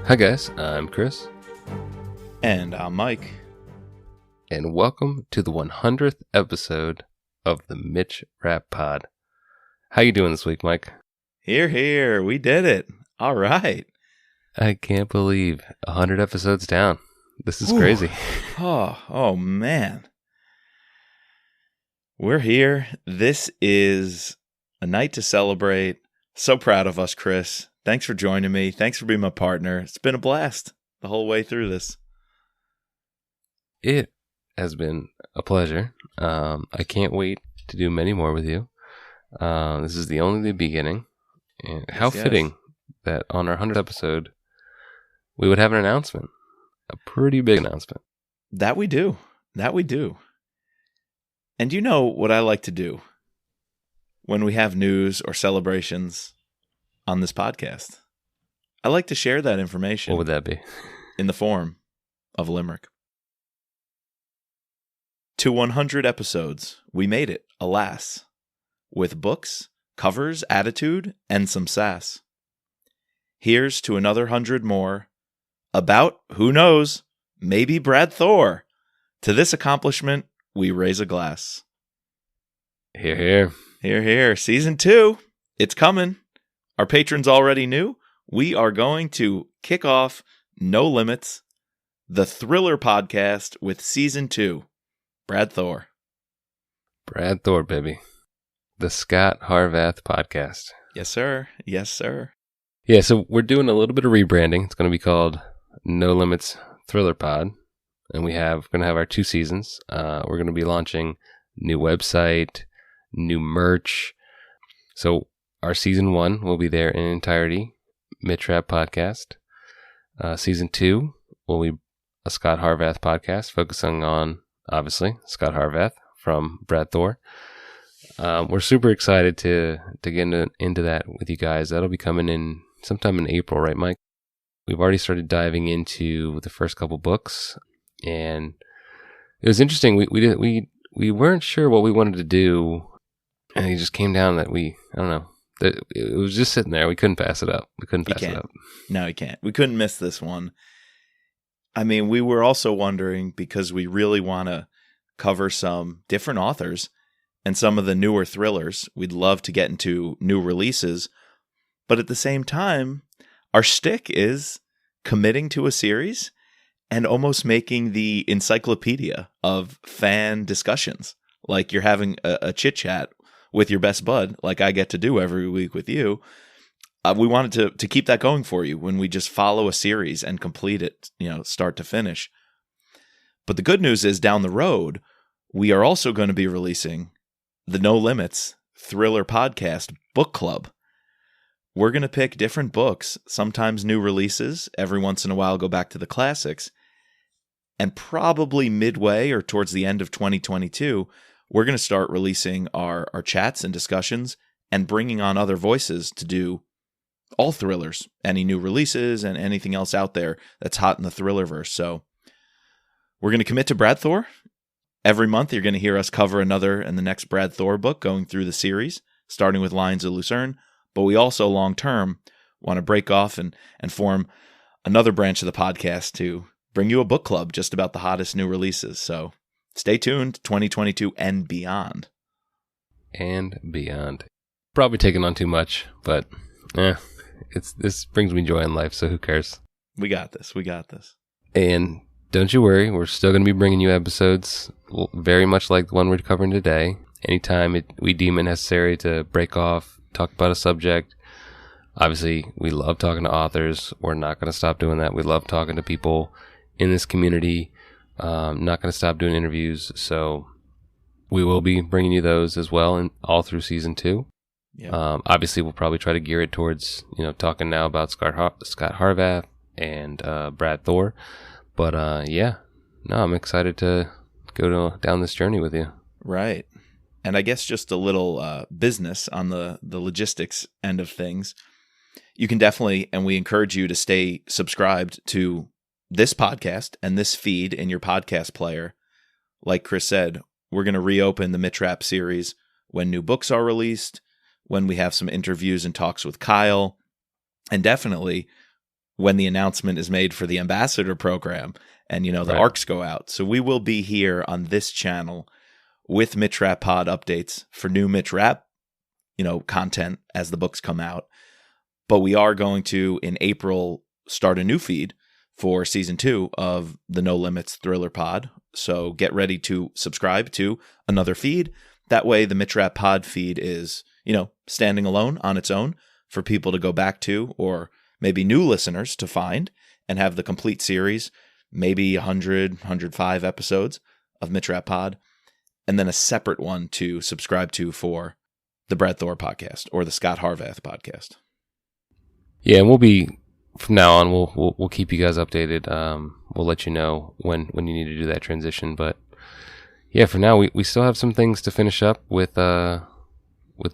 Hi guys, I'm Chris, And I'm Mike. and welcome to the 100th episode of the Mitch Rap Pod. How you doing this week, Mike? Here, we did it. All right. I can't believe 100 episodes down. This is Whew. crazy. Oh man. We're here. This is a night to celebrate. So proud of us, Chris. Thanks for joining me. Thanks for being my partner. It's been a blast the whole way through this. It has been a pleasure. I can't wait to do many more with you. This is only the beginning. And how fitting that on our 100th episode, we would have an announcement. A pretty big announcement. That we do. And you know what I like to do when we have news or celebrations on this podcast? I like to share that information. What would that be? In the form of a limerick. To 100 episodes, we made it, alas, with books, covers, attitude, and some sass. Here's to another 100 more, about, who knows, maybe Brad Thor. To this accomplishment, we raise a glass. Hear, hear. Hear, hear. Season 2, it's coming. Our patrons already knew. We are going to kick off No Limits, the thriller podcast with Season 2. Brad Thor. Brad Thor, baby. The Scott Harvath podcast. Yes, sir. Yes, sir. Yeah, so we're doing a little bit of rebranding. It's going to be called No Limits Thriller Pod. And we're going to have our 2 seasons. We're going to be launching new website, new merch. So our season 1 will be there in entirety, Mitch Rap Podcast. Season 2 will be a Scott Harvath podcast focusing on, obviously, Scott Harvath from Brad Thor. We're super excited to get into that with you guys. That'll be coming in sometime in April, right, Mike? We've already started diving into the first couple books, and it was interesting. We weren't sure what we wanted to do, and it just came down that I don't know. It was just sitting there. We couldn't pass it up. No, you can't. We couldn't miss this one. I mean, we were also wondering, because we really want to cover some different authors and some of the newer thrillers. We'd love to get into new releases. But at the same time, our shtick is committing to a series and almost making the encyclopedia of fan discussions. Like you're having a chit-chat with your best bud, like I get to do every week with you. We wanted to keep that going for you when we just follow a series and complete it, start to finish. But the good news is, down the road, we are also going to be releasing the No Limits Thriller Podcast Book Club. We're going to pick different books, sometimes new releases, every once in a while go back to the classics, and probably midway or towards the end of 2022, we're going to start releasing our chats and discussions and bringing on other voices to do all thrillers, any new releases, and anything else out there that's hot in the Thrillerverse. So we're going to commit to Brad Thor. Every month, you're going to hear us cover another and the next Brad Thor book going through the series, starting with Lions of Lucerne. But we also, long-term, want to break off and form another branch of the podcast to bring you a book club just about the hottest new releases. So stay tuned, 2022 and beyond. And beyond. Probably taking on too much, but this brings me joy in life, so who cares? We got this. And don't you worry, we're still going to be bringing you episodes very much like the one we're covering today. Anytime we deem it necessary to break off, talk about a subject. Obviously, we love talking to authors. We're not going to stop doing that. We love talking to people in this community. Not going to stop doing interviews. So we will be bringing you those as well, and all through season 2. Yeah. Obviously, we'll probably try to gear it towards talking now about Scott Harvath and Brad Thor. But I'm excited to go down this journey with you. Right. And I guess just a little business on the logistics end of things. You can definitely, and we encourage you to stay subscribed to this podcast and this feed in your podcast player. Like Chris said, we're going to reopen the Mitch Rap series when new books are released, when we have some interviews and talks with Kyle. And definitely, when the announcement is made for the ambassador program and, the Right. ARCs go out. So we will be here on this channel with Mitch Rapp Pod updates for new Mitch Rapp, content as the books come out. But we are going to, in April, start a new feed for season 2 of the No Limits Thriller Pod. So get ready to subscribe to another feed. That way the Mitch Rapp Pod feed is, standing alone on its own for people to go back to, or maybe new listeners to find and have the complete series, maybe 100, 105 episodes of Mitch Rapp Pod, and then a separate one to subscribe to for the Brad Thor podcast or the Scott Harvath podcast. Yeah, and we'll be, from now on, we'll keep you guys updated. We'll let you know when you need to do that transition. But yeah, for now, we still have some things to finish up with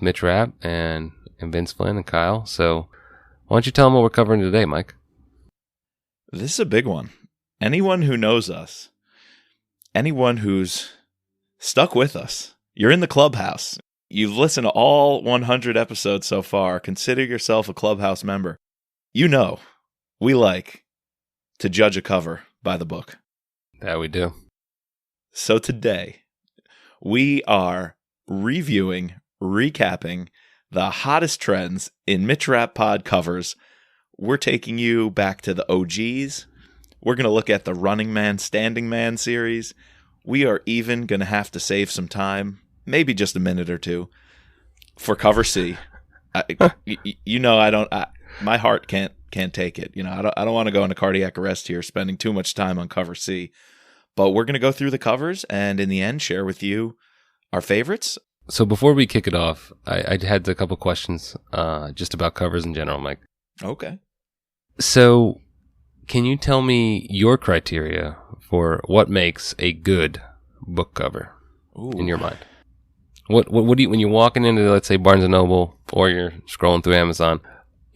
Mitch Rapp and Vince Flynn and Kyle. So why don't you tell them what we're covering today, Mike? This is a big one. Anyone who knows us, anyone who's stuck with us, you're in the clubhouse. You've listened to all 100 episodes so far. Consider yourself a clubhouse member. We like to judge a cover by the book. That we do. So today, we are reviewing, recapping the hottest trends in Mitch Rapp Pod covers. We're taking you back to the OGs. We're going to look at the Running Man, Standing Man series. We are even going to have to save some time, maybe just a minute or two, for cover C. My heart can't take it. I don't want to go into cardiac arrest here, spending too much time on cover C. But we're going to go through the covers and in the end share with you our favorites. So before we kick it off, I had a couple questions just about covers in general, Mike. Okay. So can you tell me your criteria for what makes a good book cover in your mind? What do you, when you're walking into, let's say, Barnes & Noble, or you're scrolling through Amazon,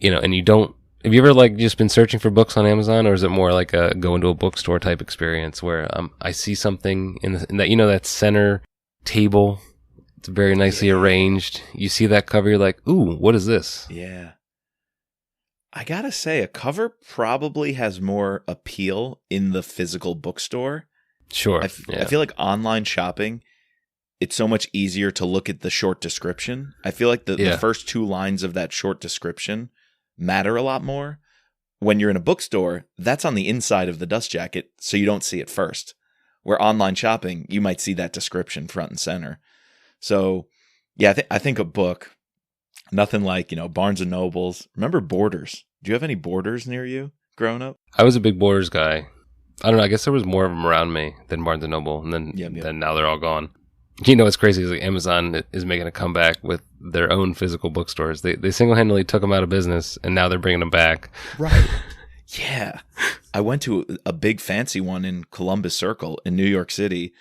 and you don't, have you ever just been searching for books on Amazon, or is it more like a go into a bookstore type experience where I see something in that, that center table, it's very nicely arranged. You see that cover, you're like, ooh, what is this? Yeah. I gotta say, a cover probably has more appeal in the physical bookstore. Sure. I feel like online shopping, it's so much easier to look at the short description. I feel like the first 2 lines of that short description matter a lot more. When you're in a bookstore, that's on the inside of the dust jacket, so you don't see it first. Where online shopping, you might see that description front and center. So, yeah, I think a book, nothing like, Barnes & Nobles. Remember Borders? Do you have any Borders near you growing up? I was a big Borders guy. I don't know. I guess there was more of them around me than Barnes & Noble, and then now they're all gone. What's crazy is Amazon is making a comeback with their own physical bookstores. They single-handedly took them out of business, and now they're bringing them back. Right. Yeah. I went to a big fancy one in Columbus Circle in New York City.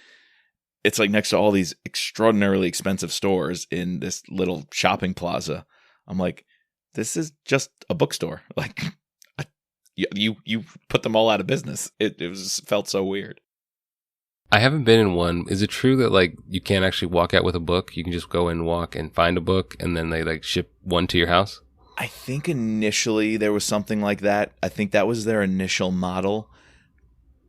It's like next to all these extraordinarily expensive stores in this little shopping plaza. I'm like, this is just a bookstore. Like, you put them all out of business. It felt so weird. I haven't been in one. Is it true that you can't actually walk out with a book? You can just go and walk and find a book, and then they ship one to your house? I think initially there was something like that. I think that was their initial model.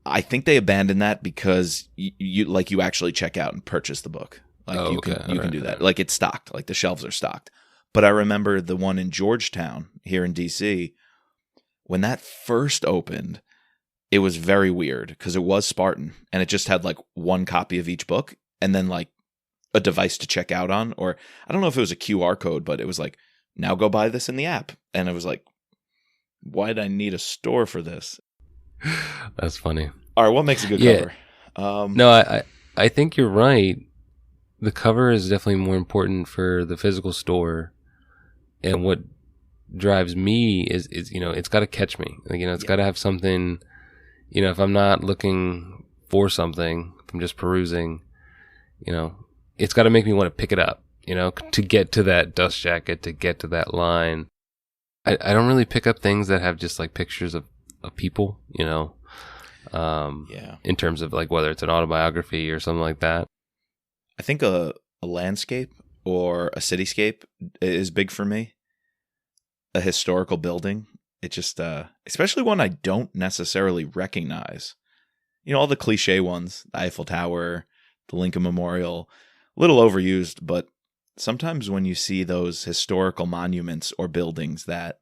I think they abandoned that because you actually check out and purchase the book. You can do that. It's stocked. The shelves are stocked. But I remember the one in Georgetown here in DC, when that first opened, it was very weird because it was Spartan and it just had one copy of each book and then a device to check out on, or I don't know if it was a QR code, but it was now go buy this in the app. And it was why did I need a store for this? That's funny. All right, what makes a good cover? No, I think you're right. The cover is definitely more important for the physical store, and what drives me is it's got to catch me. It's got to have something. If I'm not looking for something, if I'm just perusing, it's got to make me want to pick it up. To get to that dust jacket, to get to that line. I don't really pick up things that have just pictures of people, in terms of whether it's an autobiography or something like that. I think a landscape or a cityscape is big for me. A historical building. It just, especially one I don't necessarily recognize. You know, all the cliche ones, the Eiffel Tower, the Lincoln Memorial, a little overused, but sometimes when you see those historical monuments or buildings that,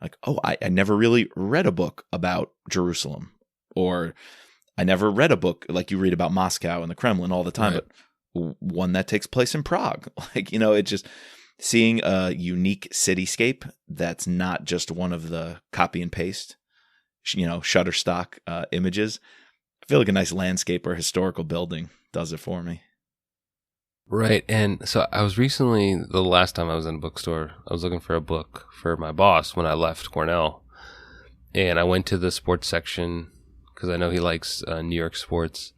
like, oh, I never really read a book about Jerusalem, or I never read a book like you read about Moscow and the Kremlin all the time, Right. but one that takes place in Prague. Like, you know, it just seeing a unique cityscape that's not just one of the copy and paste, you know, Shutterstock images. I feel like a nice landscape or historical building does it for me. Right. And so I was recently, the last time I was in a bookstore, I was looking for a book for my boss when I left Cornell. And I went to the sports section because I know he likes New York sports.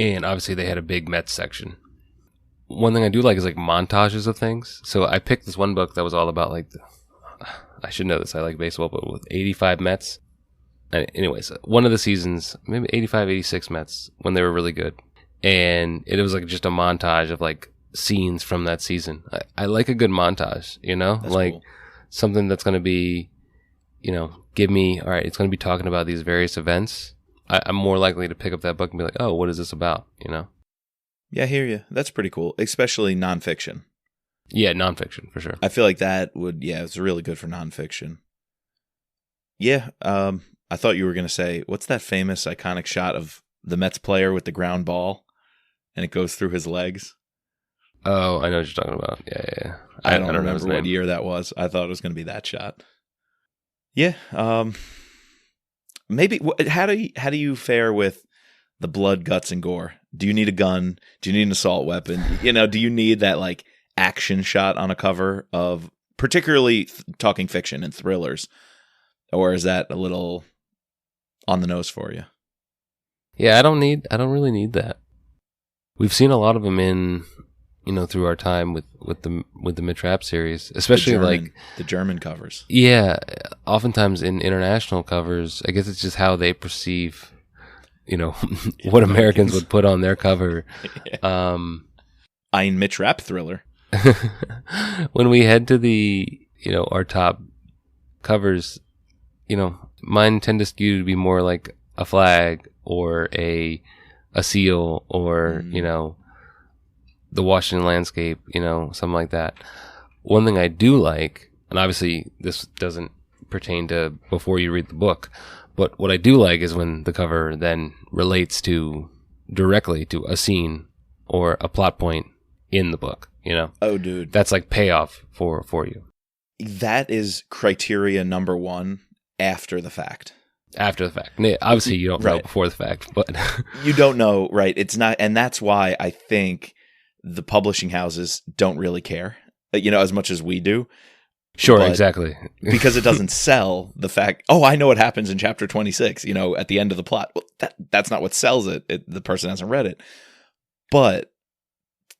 And obviously they had a big Mets section. One thing I do like is like montages of things. So I picked this one book that was all about like, I should know this, I like baseball, but with 85 Mets. Anyways, one of the seasons, maybe 85, 86 Mets, when they were really good. And it was like just a montage of like scenes from that season. I like a good montage, you know, That's like cool. something that's going to be, you know, give me, all right, it's going to be talking about these various events. I'm more likely to pick up that book and be like, oh, what is this about? You know? Yeah, I hear you. That's pretty cool, especially nonfiction. Yeah, nonfiction for sure. I feel like that would, yeah, it's really good for nonfiction. Yeah, I thought you were going to say, what's that famous iconic shot of the Mets player with the ground ball and it goes through his legs? Oh, I know what you're talking about. Yeah. I don't know his remember what name. year that was. I thought it was going to be that shot. Yeah, maybe. How do you fare with the blood, guts, and gore? Do you need a gun? Do you need an assault weapon? You know, do you need that like action shot on a cover of, particularly talking fiction and thrillers, or is that a little on the nose for you? Yeah, I don't really need that. We've seen a lot of them in, you know, through our time with the Mid-Trap series, especially like the German covers. Yeah, oftentimes in international covers, I guess it's just how they perceive, you know, what Americans would put on their cover. Yeah. Ein Mid-Trap thriller. When we head to the, you know, our top covers, you know, mine tend to skew to be more like a flag or a seal or, you know, the Washington landscape, you know, something like that. One thing I do like, and obviously this doesn't pertain to before you read the book, but what I do like is when the cover then relates directly to a scene or a plot point in the book, you know? Oh, dude. That's like payoff for you. That is criteria number one after the fact. After the fact. Obviously, you don't know before the fact, but... You don't know, right? It's not, and that's why I think the publishing houses don't really care, you know, as much as we do. Sure, exactly. Because it doesn't sell the fact, oh, I know what happens in chapter 26, you know, at the end of the plot. Well, that's not what sells it. The person hasn't read it. But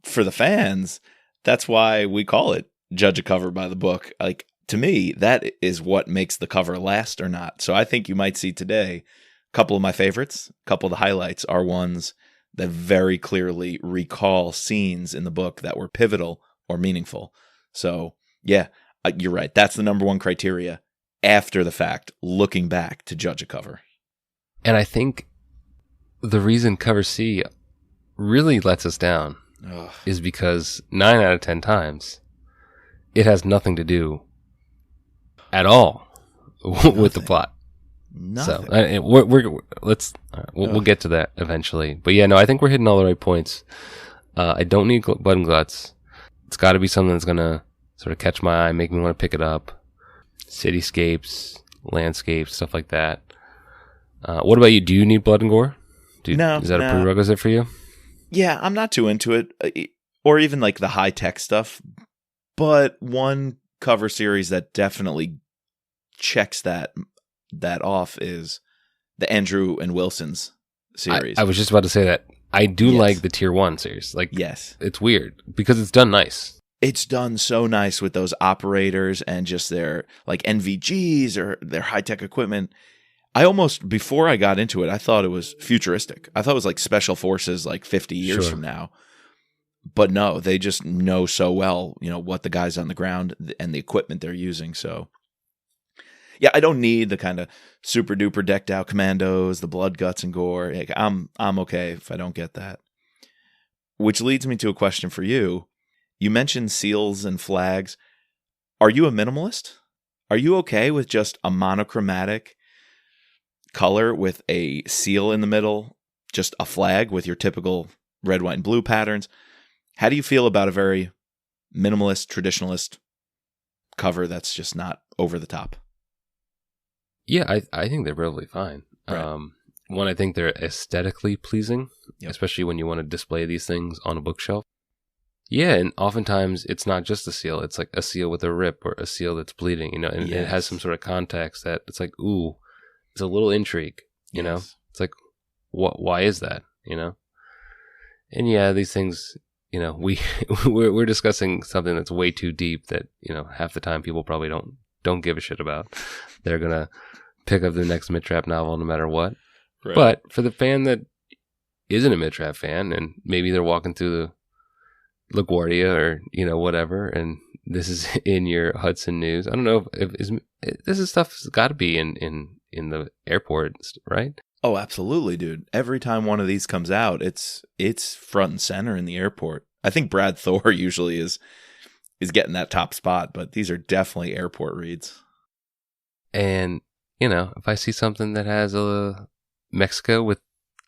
for the fans, that's why we call it judge a cover by the book. Like, to me, that is what makes the cover last or not. So I think you might see today a couple of my favorites, a couple of the highlights are ones that very clearly recall scenes in the book that were pivotal or meaningful. So, yeah, you're right. That's the number one criteria after the fact, looking back to judge a cover. And I think the reason cover C really lets us down is because 9 out of 10 times it has nothing to do at all with the plot. Nothing. So we'll get to that eventually. But yeah, no, I think we're hitting all the right points. I don't need blood and guts. It's got to be something that's gonna sort of catch my eye, make me want to pick it up. Cityscapes, landscapes, stuff like that. What about you? Do you need blood and gore? No. Is that a prerequisite for you? Yeah, I'm not too into it, or even like the high tech stuff. But one cover series that definitely checks that off is the Andrew and Wilson's series. I was just about to say that. I do like the Tier 1 series. Like, yes. It's weird because it's done nice. It's done so nice with those operators and just their like NVGs or their high-tech equipment. I almost, before I got into it, I thought it was futuristic. I thought it was like special forces like 50 years from now. But no, they just know so well, you know, what the guys on the ground and the equipment they're using. So Yeah, I don't need the kind of super duper decked out commandos, the blood, guts, and gore. Like, I'm okay if I don't get that. Which leads me to a question for you. You mentioned seals and flags. Are you a minimalist? Are you okay with just a monochromatic color with a seal in the middle, just a flag with your typical red, white, and blue patterns? How do you feel about a very minimalist, traditionalist cover that's just not over the top? Yeah, I think they're really fine. Right. One, I think they're aesthetically pleasing, Yep. especially when you want to display these things on a bookshelf. Yeah, and oftentimes it's not just a seal. It's like a seal with a rip or a seal that's bleeding, you know, and it has some sort of context that it's like, ooh, it's a little intrigue, you know? It's like, why is that, you know? And yeah, these things, you know, we're discussing something that's way too deep that, you know, half the time people probably don't give a shit about. They're going to pick up the next mid-trap novel no matter what. Right. But for the fan that isn't a mid-trap fan and maybe they're walking through the LaGuardia or, you know, whatever, and this is in your Hudson News. I don't know if this is stuff's got to be in the airport, right? Oh, absolutely, dude. Every time one of these comes out, it's front and center in the airport. I think Brad Thor usually is getting that top spot, but these are definitely airport reads. And, you know, if I see something that has a Mexico with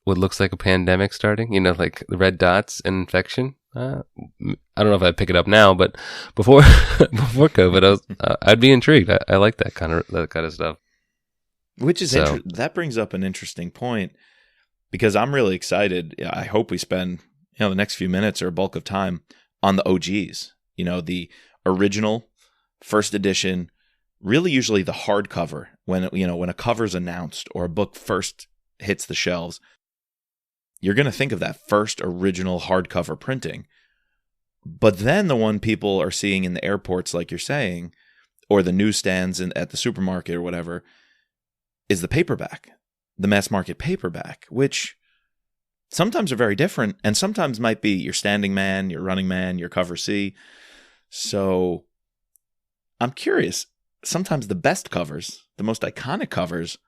what looks like a pandemic starting, you know, like the red dots and infection, I don't know if I'd pick it up now, but before COVID, I'd be intrigued. I like that kind of stuff. Which is that brings up an interesting point, because I'm really excited. I hope we spend, you know, the next few minutes or a bulk of time on the OGs. You know, the original first edition, really usually the hardcover. When a cover's announced or a book first hits the shelves, you're going to think of that first original hardcover printing. But then the one people are seeing in the airports, like you're saying, or the newsstands at the supermarket or whatever, is the paperback, the mass market paperback, which sometimes are very different and sometimes might be your Standing Man, your Running Man, your Cover C. So I'm curious, sometimes the best covers, the most iconic covers,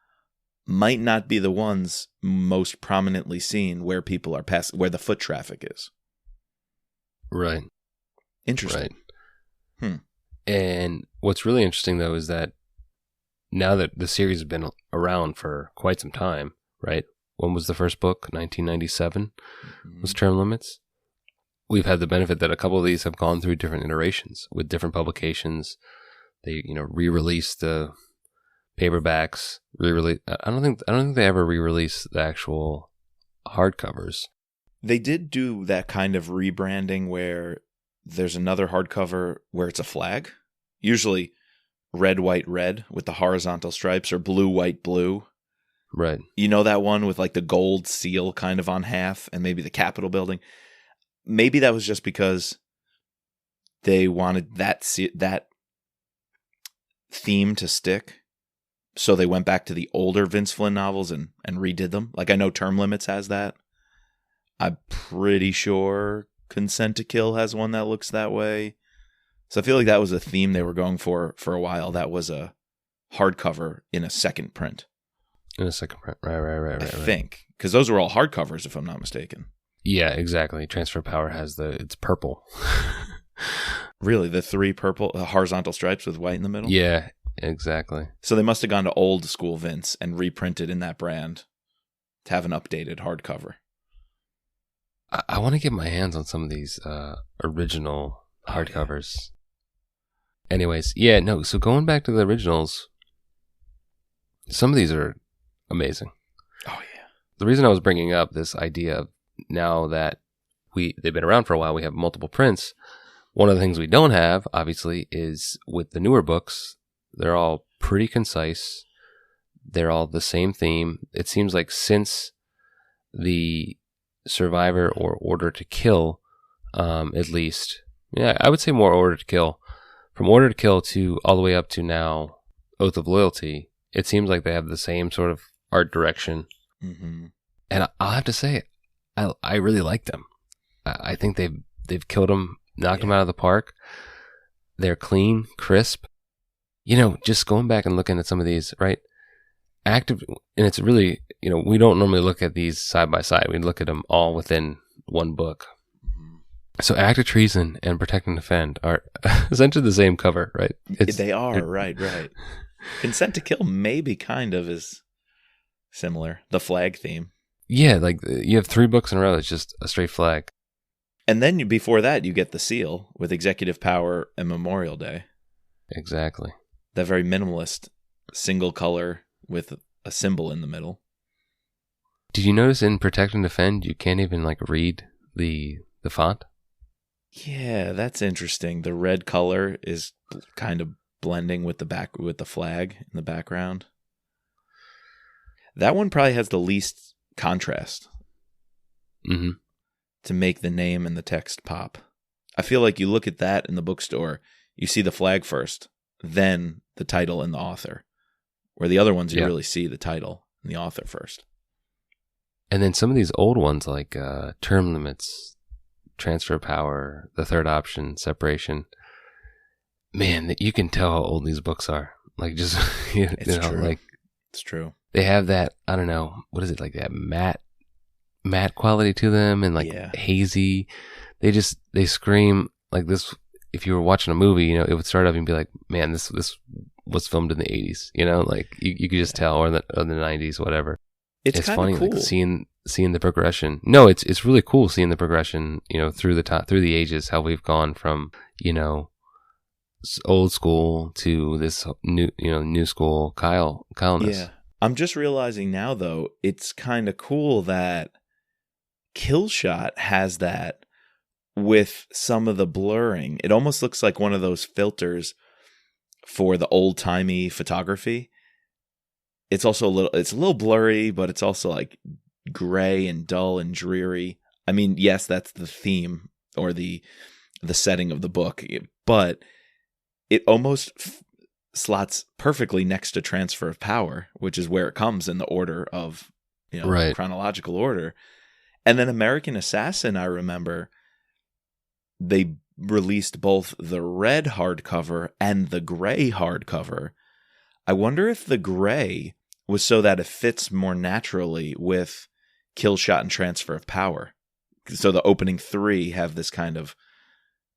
might not be the ones most prominently seen where people are where the foot traffic is. Right. Interesting. Right. And what's really interesting, though, is that now that the series has been around for quite some time, right? When was the first book? 1997 was Term Limits. We've had the benefit that a couple of these have gone through different iterations with different publications. They, you know, re-released the paperbacks. I don't think they ever re-released the actual hardcovers. They did do that kind of rebranding where there's another hardcover where it's a flag, usually red, white, red with the horizontal stripes, or blue, white, blue. Right. You know that one with like the gold seal kind of on half and maybe the Capitol building? Maybe that was just because they wanted that theme to stick. So they went back to the older Vince Flynn novels and redid them. Like, I know Term Limits has that. I'm pretty sure Consent to Kill has one that looks that way. So I feel like that was a theme they were going for a while. That was a hardcover in a second print. In a second print. Right. I think. Because those were all hardcovers, if I'm not mistaken. Yeah, exactly. Transfer Power has it's purple. Really? The three purple horizontal stripes with white in the middle? Yeah, exactly. So they must have gone to old school Vince and reprinted in that brand to have an updated hardcover. I want to get my hands on some of these original hardcovers. Yeah. Anyways, yeah, no, so going back to the originals, some of these are amazing. Oh, yeah. The reason I was bringing up this idea of now that they've been around for a while, we have multiple prints. One of the things we don't have, obviously, is with the newer books, they're all pretty concise. They're all the same theme. It seems like since the Survivor or Order to Kill, at least, yeah, I would say more Order to Kill. From Order to Kill to all the way up to now Oath of Loyalty, it seems like they have the same sort of art direction. Mm-hmm. And I'll have to say, I really like them. I think they've killed them, knocked them out of the park. They're clean, crisp. Just going back and looking at some of these, right? Active, and it's really, we don't normally look at these side by side. We look at them all within one book. So Active Treason and Protect and Defend are essentially the same cover, right? They are, right. Consent to Kill maybe kind of is similar. The flag theme. Yeah, like you have 3 books in a row. It's just a straight flag. And then before that, you get the seal with Executive Power and Memorial Day. Exactly. That very minimalist single color with a symbol in the middle. Did you notice in Protect and Defend, you can't even read the font? Yeah, that's interesting. The red color is kind of blending with the flag in the background. That one probably has the least contrast to make the name and the text pop. I feel like you look at that in the bookstore, you see the flag first, then the title and the author. Where the other ones, you really see the title and the author first. And then some of these old ones like Term Limits, Transfer Power, The Third Option, Separation. Man, you can tell how old these books are. Just, it's true. It's true. They have that, I don't know, what is it, like that matte quality to them and hazy. They scream like this. If you were watching a movie, it would start up and be like, man, this was filmed in the 80s, you could just tell, or the 90s, whatever. It's funny, cool. Seeing the progression. No, it's really cool seeing the progression, through the ages, how we've gone from, old school to this new school Kyle-ness. Yeah. I'm just realizing now, though, it's kind of cool that Killshot has that with some of the blurring. It almost looks like one of those filters for the old-timey photography. It's also it's a little blurry, but it's also like gray and dull and dreary. I mean, yes, that's the theme or the setting of the book, but it almost slots perfectly next to Transfer of Power, which is where it comes in the order of, chronological order. And then American Assassin, I remember they released both the red hardcover and the gray hardcover. I wonder if the gray was so that it fits more naturally with Killshot and Transfer of Power. So the opening 3 have this kind of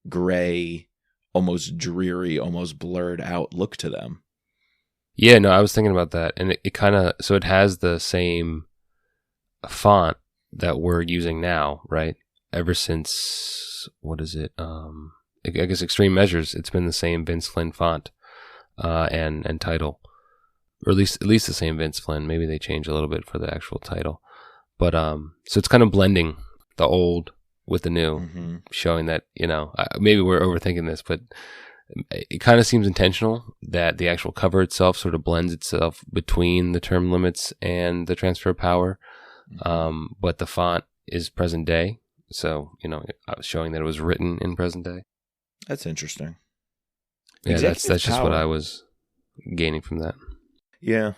gray, almost dreary, almost blurred out look to them. Yeah, no, I was thinking about that. And it kind of, so it has the same font that we're using now, right? Ever since, what is it? I guess Extreme Measures, it's been the same Vince Flynn font and title. Or at least the same Vince Flynn. Maybe they changed a little bit for the actual title. But so it's kind of blending the old with the new, showing that, maybe we're overthinking this, but it kind of seems intentional that the actual cover itself sort of blends itself between the Term Limits and the Transfer of Power. But the font is present day. So, I was showing that it was written in present day. That's interesting. Yeah, that's just what I was gaining from that. Yeah.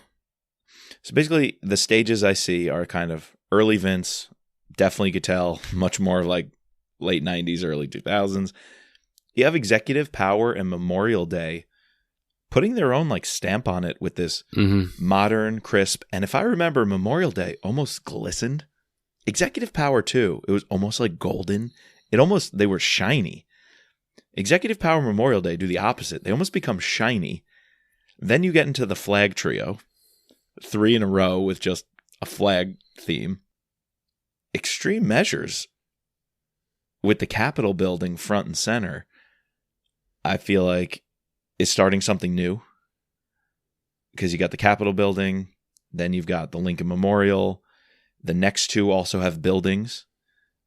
So basically, the stages I see are kind of early Vince. Definitely could tell much more like late 90s, early 2000s. You have Executive Power and Memorial Day putting their own stamp on it with this modern, crisp. And if I remember, Memorial Day almost glistened. Executive Power too. It was almost like golden. They were shiny. Executive Power and Memorial Day do the opposite. They almost become shiny. Then you get into the flag trio, 3 in a row with just a flag theme. Extreme Measures with the Capitol building front and center, I feel like is starting something new. Because you got the Capitol building, then you've got the Lincoln Memorial. The next 2 also have buildings.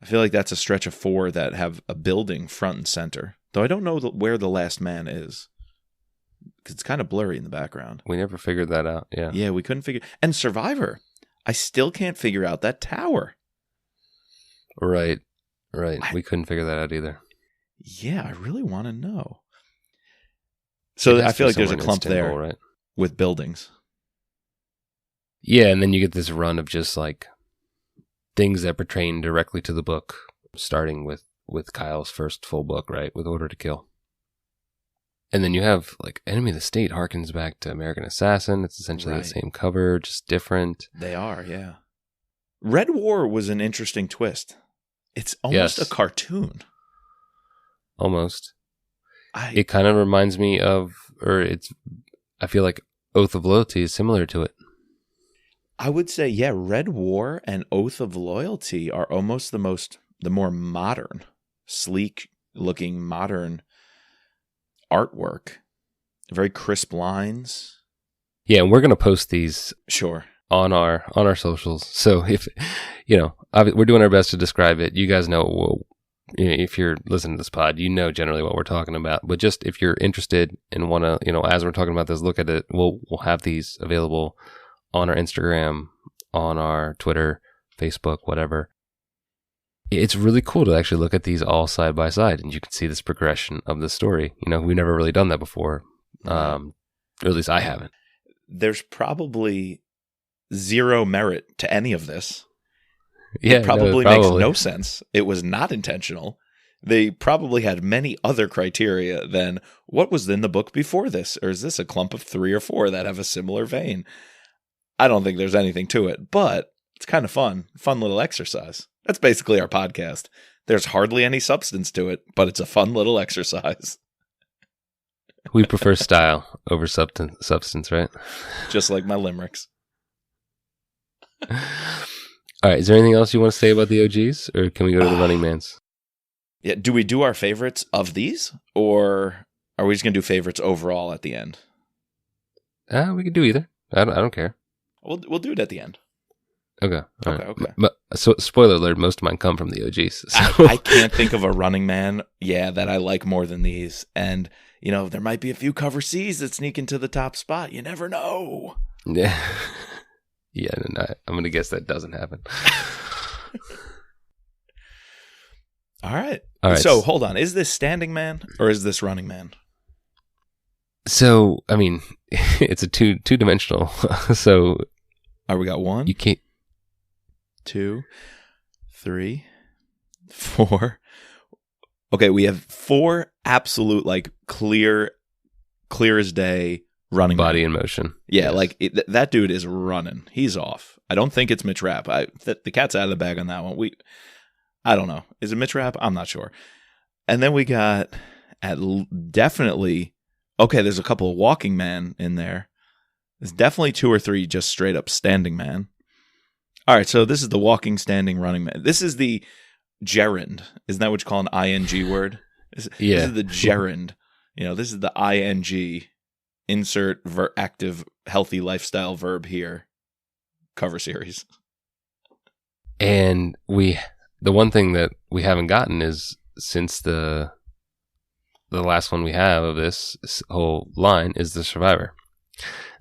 I feel like that's a stretch of 4 that have a building front and center. Though I don't know where the last man is. Because it's kind of blurry in the background. We never figured that out, yeah. Yeah, we couldn't figure... And Survivor. I still can't figure out that tower. Right. We couldn't figure that out either. Yeah, I really want to know. So I feel like there's a clump there, right? With buildings. Yeah, and then you get this run of just things that pertain directly to the book, starting with Kyle's first full book, right? With Order to Kill. And then you have like Enemy of the State harkens back to American Assassin. It's essentially the same cover, just different. They are, yeah. Red War was an interesting twist. It's almost a cartoon. Almost. It kind of reminds me of, I feel like Oath of Loyalty is similar to it. I would say, yeah, Red War and Oath of Loyalty are almost the more modern, sleek looking modern artwork. Very crisp lines. Yeah, and we're going to post these sure on our socials. So if we're doing our best to describe it. You guys know if you're listening to this pod, you know generally what we're talking about. But just if you're interested and want to, as we're talking about this, look at it. We'll have these available on our Instagram, on our Twitter, Facebook, whatever. It's really cool to actually look at these all side by side, and you can see this progression of the story. We've never really done that before, or at least I haven't. There's probably zero merit to any of this. Yeah, it probably makes no sense. It was not intentional. They probably had many other criteria than what was in the book before this, or is this a clump of 3 or 4 that have a similar vein? I don't think there's anything to it, but it's kind of fun little exercise. That's basically our podcast. There's hardly any substance to it, but it's a fun little exercise. We prefer style over substance, right? Just like my limericks. All right. Is there anything else you want to say about the OGs, or can we go to the Running Mans? Yeah. Do we do our favorites of these, or are we just going to do favorites overall at the end? We could do either. I don't care. We'll do it at the end. Okay. Okay. So, spoiler alert, most of mine come from the OGs. So. I can't think of a Running Man, that I like more than these. And, there might be a few cover Cs that sneak into the top spot. You never know. Yeah. Yeah, I'm going to guess that doesn't happen. All right. So, hold on. Is this Standing Man or is this Running Man? So, I mean, it's a two-dimensional. So, we got 1. You can't. 2, 3, 4. Okay, we have 4 absolute, like, clear as day running body in motion. Yeah, yes. That dude is running. He's off. I don't think it's Mitch Rapp. The cat's out of the bag on that one. I don't know. Is it Mitch Rapp? I'm not sure. And then we got definitely. Okay, there's a couple of walking man in there. There's definitely 2 or 3 just straight up standing man. All right, so this is the walking, standing, running man. This is the gerund. Isn't that what you call an ing word? This is the gerund. This is the ing. Insert active, healthy lifestyle verb here. Cover series. And the one thing that we haven't gotten is, since the last one we have of this whole line is the survivor.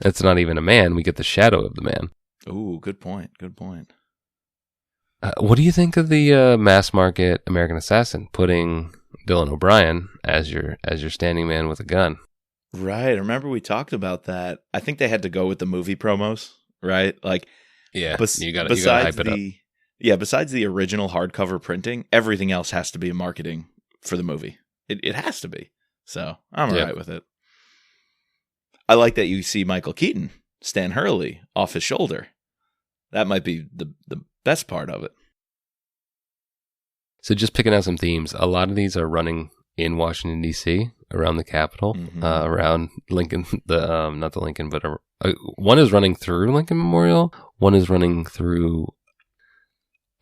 It's not even a man. We get the shadow of the man. Ooh, good point. Good point. What do you think of the mass market American Assassin putting Dylan O'Brien as your standing man with a gun? Right. Remember we talked about that. I think they had to go with the movie promos, right? Like, yeah, you got to hype it up. Yeah, besides the original hardcover printing, everything else has to be marketing for the movie. It has to be. So I'm all right with it. I like that you see Michael Keaton, Stan Hurley, off his shoulder. That might be the best part of it. So just picking out some themes. A lot of these are running in Washington, D.C., around the Capitol, around Lincoln, not the Lincoln, but one is running through Lincoln Memorial. One is running through,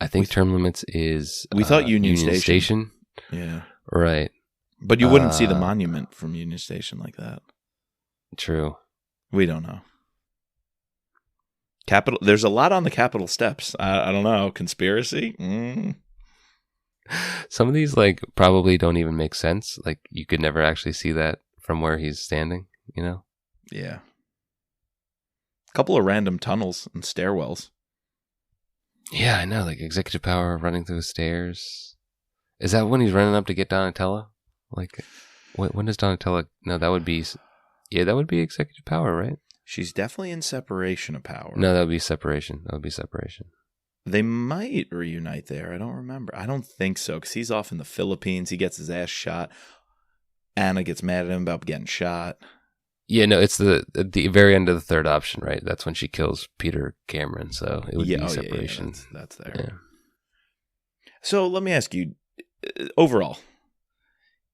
I think term limits is... We thought Union Station. Yeah. Right. But you wouldn't see the monument from Union Station like that. True. We don't know. Capitol. There's a lot on the Capitol steps. I don't know. Conspiracy? Some of these probably don't even make sense. Like, you could never actually see that from where he's standing, Yeah. A couple of random tunnels and stairwells. Yeah, I know. Like executive power running through the stairs. Is that when he's running up to get Donatella? Like, when does Donatella... No, that would be... Yeah, that would be executive power, right? She's definitely in separation of power. No, that would be separation. They might reunite there. I don't remember. I don't think so, because he's off in the Philippines. He gets his ass shot. Anna gets mad at him about getting shot. Yeah, no, it's the very end of the third option, right? That's when she kills Peter Cameron. So it would be separation. Yeah, that's there. Yeah. So let me ask you, overall,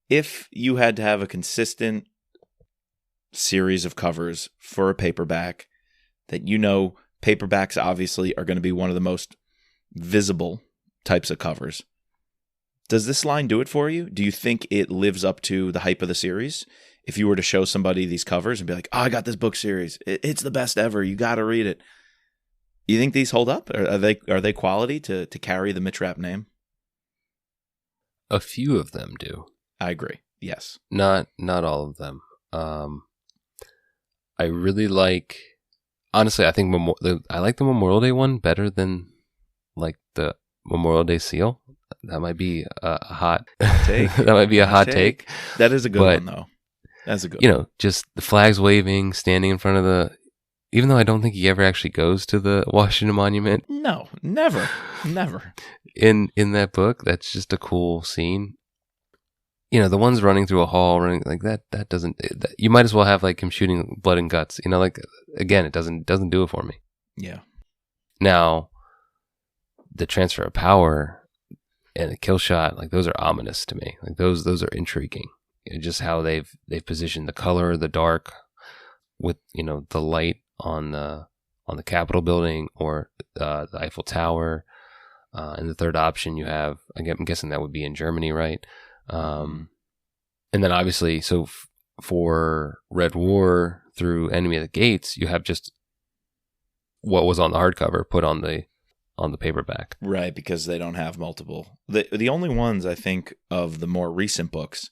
if you had to have a consistent series of covers for a paperback that paperbacks obviously are going to be one of the most visible types of covers, does this line do it for you? Do you think it lives up to the hype of the series? If you were to show somebody these covers and be like, oh, I got this book series. It's the best ever. You got to read it. You think these hold up? Are they quality to carry the Mitch Rapp name? A few of them do. I agree. Yes. Not all of them. I really like, honestly, I think I like the Memorial Day one better than like the Memorial Day seal. That might be a hot take. That might be a hot take. That is a good one, though. That's a good one. Just the flags waving, standing in front of even though I don't think he ever actually goes to the Washington Monument. No, never. In that book, that's just a cool scene. The ones running through a hall, running like that doesn't. You might as well have like him shooting blood and guts. Again, it doesn't do it for me. Yeah. Now, the transfer of power and the kill shot, like those are ominous to me. Like those are intriguing. Just how they've positioned the color, the dark, with the light on the Capitol building or the Eiffel Tower. And the third option you have, I'm guessing that would be in Germany, right? And then obviously, so for Red War through Enemy of the Gates, you have just what was on the hardcover put on the paperback, right? Because they don't have multiple. The only ones I think of the more recent books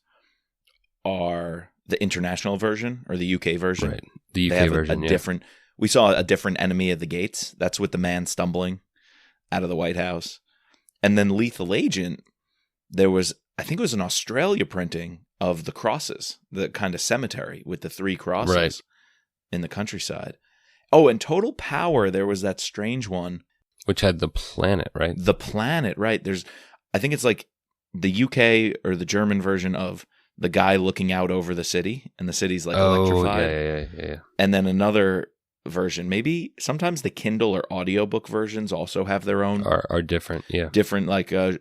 are the international version or the UK version. Right. The UK version, different. We saw a different Enemy of the Gates. That's with the man stumbling out of the White House, and then Lethal Agent. There was, I think it was an Australia printing of the crosses, the kind of cemetery with the 3 crosses in the countryside. Oh, and Total Power, there was that strange one. Which had the planet, right? The planet, right. I think it's like the UK or the German version of the guy looking out over the city, and the city's like electrified. Yeah. And then another version, maybe sometimes the Kindle or audiobook versions also have their own. Are different, yeah. Different, like a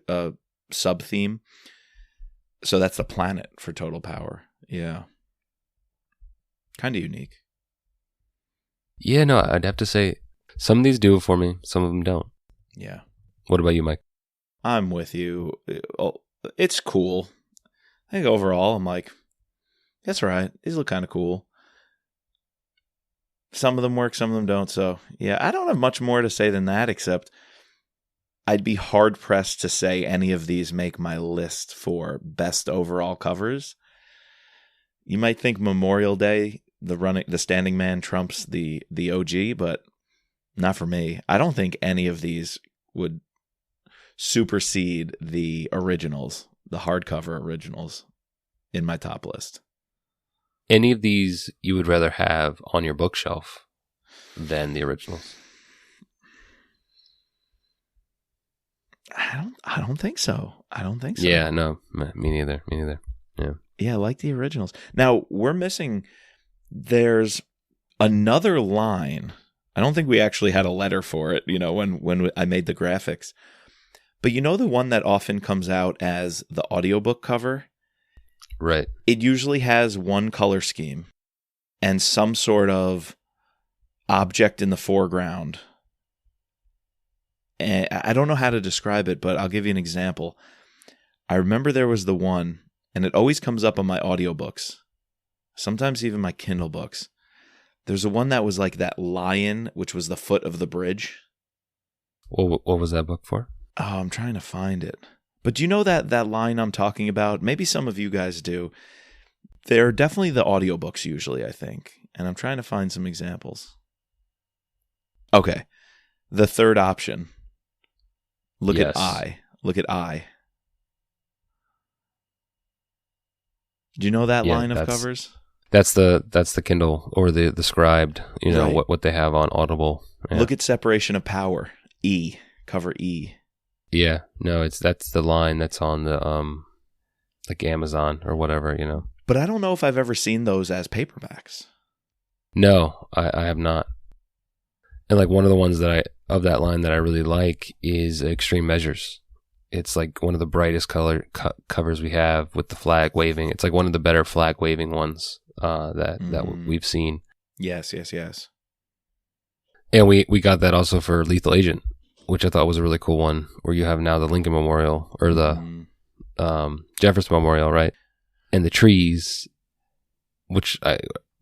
sub-theme. So that's the planet for Total Power. Yeah. Kind of unique. Yeah, no, I'd have to say some of these do it for me, some of them don't. Yeah. What about you, Mike? I'm with you. It's cool. I think overall, I'm like, that's right. These look kind of cool. Some of them work, some of them don't. So, yeah, I don't have much more to say than that, except I'd be hard-pressed to say any of these make my list for best overall covers. You might think Memorial Day, the Standing Man trumps the OG, but not for me. I don't think any of these would supersede the originals, the hardcover originals, in my top list. Any of these you would rather have on your bookshelf than the originals? I don't think so. Yeah, no, me neither. Yeah. Yeah, I like the originals. Now, we're missing, there's another line. I don't think we actually had a letter for it, when I made the graphics. But the one that often comes out as the audiobook cover? Right. It usually has one color scheme and some sort of object in the foreground. And I don't know how to describe it, but I'll give you an example. I remember there was the one, and it always comes up on my audiobooks, sometimes even my Kindle books. There's a one that was like that lion, which was the foot of the bridge. What was that book for? Oh, I'm trying to find it. But do you know that line I'm talking about? Maybe some of you guys do. They're definitely the audiobooks usually, I think. And I'm trying to find some examples. Okay. The third option. Look at I. Look at I. Do you know that line of covers? That's the Kindle or the scribed, right. what they have on Audible. Yeah. Look at separation of power. E. Cover E. Yeah. No, that's the line that's on the like Amazon or whatever, But I don't know if I've ever seen those as paperbacks. No, I have not. And like one of the ones of that line that I really like is Extreme Measures. It's like one of the brightest color covers we have with the flag waving. It's like one of the better flag waving ones that we've seen. Yes. And we got that also for Lethal Agent, which I thought was a really cool one, where you have now the Lincoln Memorial or the Jefferson Memorial, right? And the trees,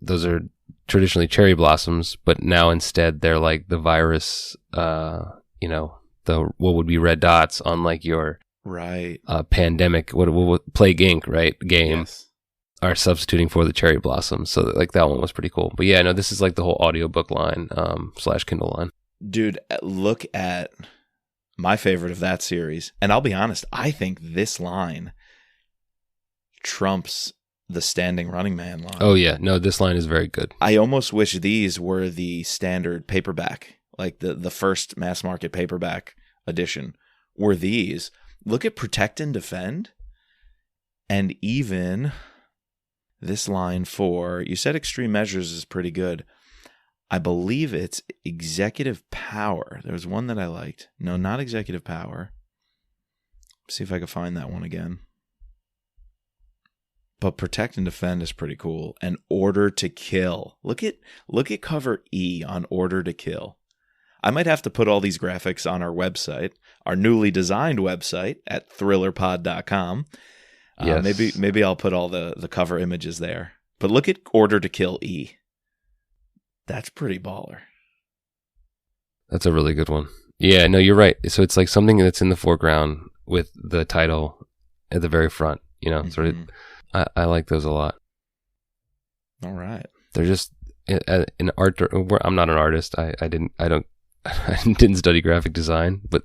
those are traditionally cherry blossoms, but now instead they're like the virus, the what would be red dots on like your right pandemic, what Plague Inc. right game. Yes. Are substituting for the cherry blossoms. So like that one was pretty cool. But yeah, no, this is like the whole audiobook line / Kindle line. Dude, look at my favorite of that series. And I'll be honest, I think this line trumps the Standing Running Man line. Oh yeah, no, this line is very good. I almost wish these were the standard paperback, like the first mass market paperback edition were these. Look at Protect and Defend. And even this line for, you said Extreme Measures is pretty good. I believe it's Executive Power. There was one that I liked. No, not Executive Power. Let's see if I can find that one again. But Protect and Defend is pretty cool. And Order to Kill. Look at cover E on Order to Kill. I might have to put all these graphics on our website, our newly designed website at thrillerpod.com. Yes. Maybe I'll put all the cover images there. But look at Order to Kill E. That's pretty baller. That's a really good one. Yeah, no, you're right. So it's like something that's in the foreground with the title at the very front. Sort of. I like those a lot. All right. They're just an art. I'm not an artist. I didn't study graphic design, but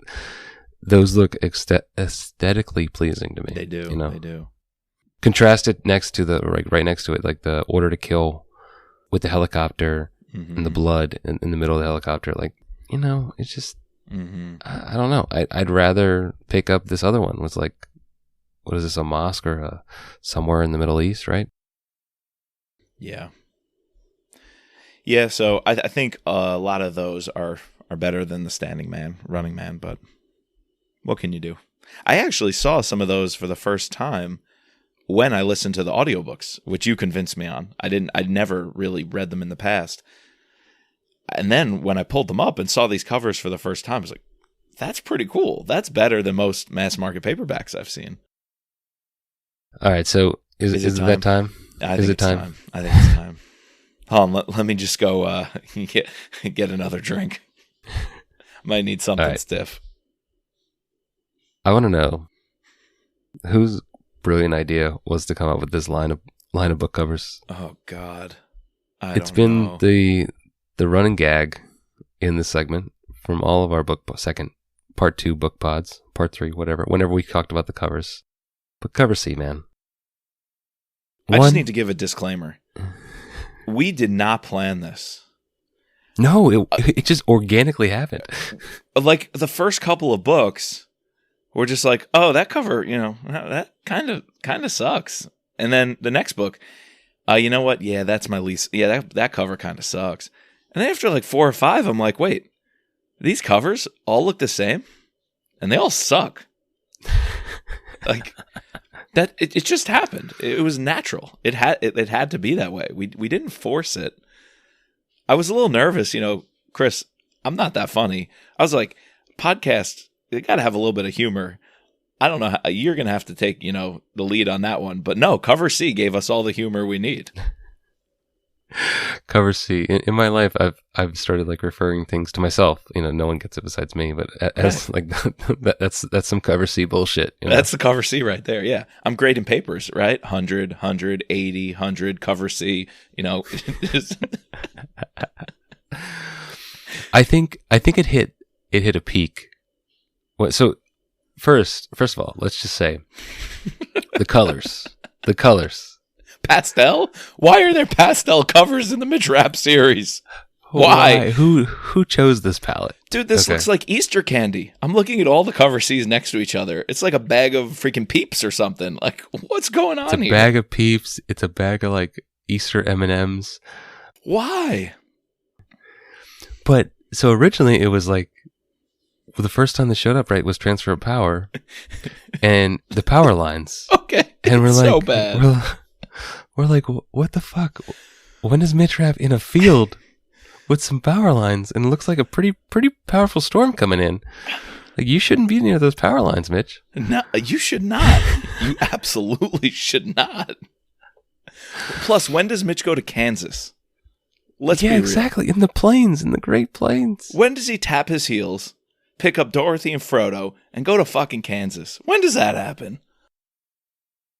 those look aesthetically pleasing to me. They do. They do. Contrast it next to right next to it, like the Order to Kill with the helicopter and the blood in the middle of the helicopter. Like, it's just, I don't know. I'd rather pick up this other one. Was like, what is this, a mosque or somewhere in the Middle East, right? Yeah. Yeah, so I think a lot of those are better than the Running Man, but what can you do? I actually saw some of those for the first time when I listened to the audiobooks, which you convinced me on. I'd never really read them in the past. And then when I pulled them up and saw these covers for the first time, I was like, that's pretty cool. That's better than most mass market paperbacks I've seen. All right, so is it that time? I think it's time. Hold on, let me just go get another drink. Might need something stiff. I want to know whose brilliant idea was to come up with this line of book covers. Oh God, it's been the running gag in this segment from all of our part 2 book pods, part 3, whatever. Whenever we talked about the covers, but cover C, man. I just need to give a disclaimer. We did not plan this. No, it just organically happened. Like the first couple of books, we're just like, oh, that cover, that kind of sucks. And then the next book, you know what? Yeah, that's my least. Yeah, that cover kind of sucks. And then after like 4 or 5, I'm like, wait, these covers all look the same, and they all suck. Like that, it just happened. It was natural. It had to be that way. We didn't force it. I was a little nervous, Chris. I'm not that funny. I was like, podcast, they got to have a little bit of humor. I don't know how you're going to have to take, the lead on that one. But no, cover C gave us all the humor we need. Cover C. In my life, I've started like referring things to myself. No one gets it besides me. But as like that's some cover C bullshit. That's the cover C right there. Yeah, I'm grading papers, right? 100, 180, 100, cover C. I think it hit a peak. So first of all, let's just say the colors. Pastel? Why are there pastel covers in the Midrap series? Why? Who chose this palette? Dude, this looks like Easter candy. I'm looking at all the cover C's next to each other. It's like a bag of freaking Peeps or something. Like, what's going on here? It's a bag of Peeps. It's a bag of like Easter M&Ms. Why? But so originally it was like, well, the first time they showed up, right, was Transfer of Power and the power lines. Okay. And we're like, so bad. We're like, what the fuck? When is Mitch Rapp in a field with some power lines? And it looks like a pretty powerful storm coming in. Like, you shouldn't be near those power lines, Mitch. No, you should not. You absolutely should not. Plus, when does Mitch go to Kansas? Let's be real. Exactly. In the plains, in the Great Plains. When does he tap his heels, pick up Dorothy and Frodo, and go to fucking Kansas? When does that happen?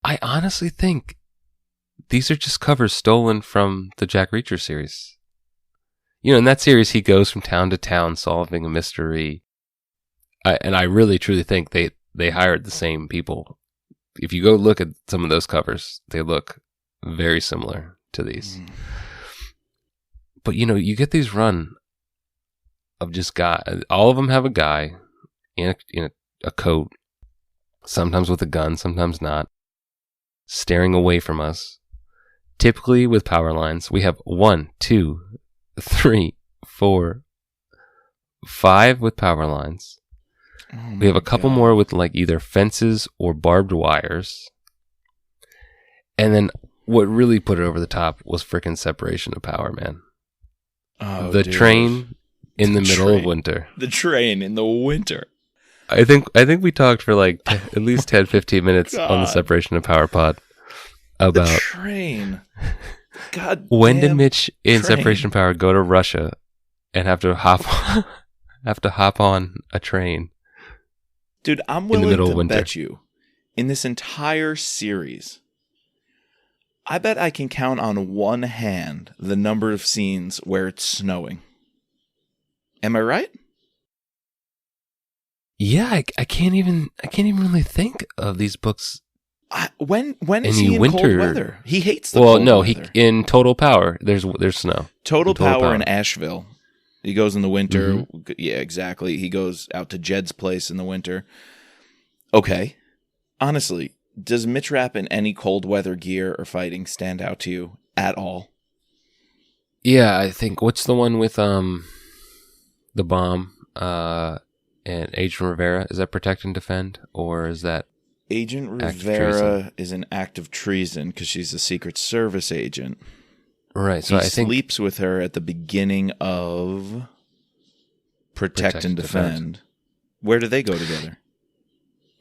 I honestly think these are just covers stolen from the Jack Reacher series. You know, in that series, he goes from town to town solving a mystery. And I really, truly think they hired the same people. If you go look at some of those covers, they look very similar to these. But, you know, you get these run of just guy. All of them have a guy in a coat, sometimes with a gun, sometimes not, staring away from us. Typically with power lines, we have 1, 2, 3, 4, 5 with power lines. We have a couple more with like either fences or barbed wires. And then what really put it over the top was freaking separation of power, man. Oh, the train in the middle of winter. The train in the winter. I think we talked for like at least 10, 15 minutes on the separation of power pod about the train. God, when did Mitch in separation of power go to Russia and have to hop on a train? Dude, I'm willing to bet you in this entire series, I bet I can count on one hand the number of scenes where it's snowing. Am I right? Yeah, I can't even really think of these books. When is he in winter, cold weather? He hates the cold weather. In Total Power, there's snow. Total Power in Asheville. He goes in the winter. Mm-hmm. Yeah, exactly. He goes out to Jed's place in the winter. Okay. Honestly, does Mitch Rapp in any cold weather gear or fighting stand out to you at all? Yeah, I think, what's the one with the bomb and Agent Rivera? Is that Protect and Defend, or is that Agent Rivera is an act of treason because she's a Secret Service agent. Right. So he sleeps with her at the beginning of Protect and Defend. Where do they go together?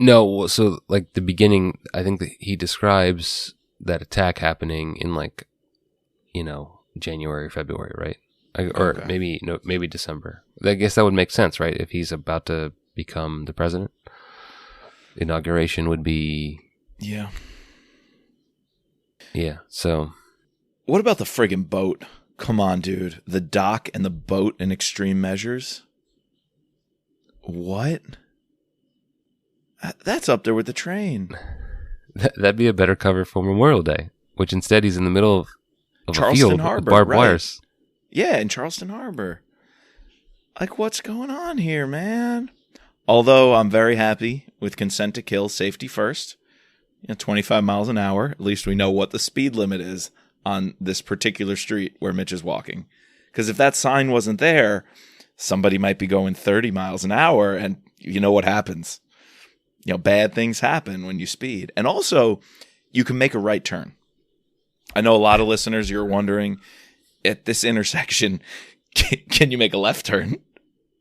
No, so like the beginning, I think that he describes that attack happening in like, January, February, right? Or maybe December. I guess that would make sense, right? If he's about to become the president, the inauguration would be. Yeah. Yeah. So. What about the friggin' boat? Come on, dude. The dock and the boat in Extreme Measures? What? That's up there with the train. That'd be a better cover for Memorial Day, which instead he's in the middle of Charleston a field Harbor, with barbed right. wires. Yeah, in Charleston Harbor. Like, what's going on here, man? Although I'm very happy with Consent to Kill, safety first. 25 miles an hour. At least we know what the speed limit is on this particular street where Mitch is walking. Because if that sign wasn't there, somebody might be going 30 miles an hour, and you know what happens. Bad things happen when you speed. And also, you can make a right turn. I know a lot of listeners, you're wondering, at this intersection, can you make a left turn?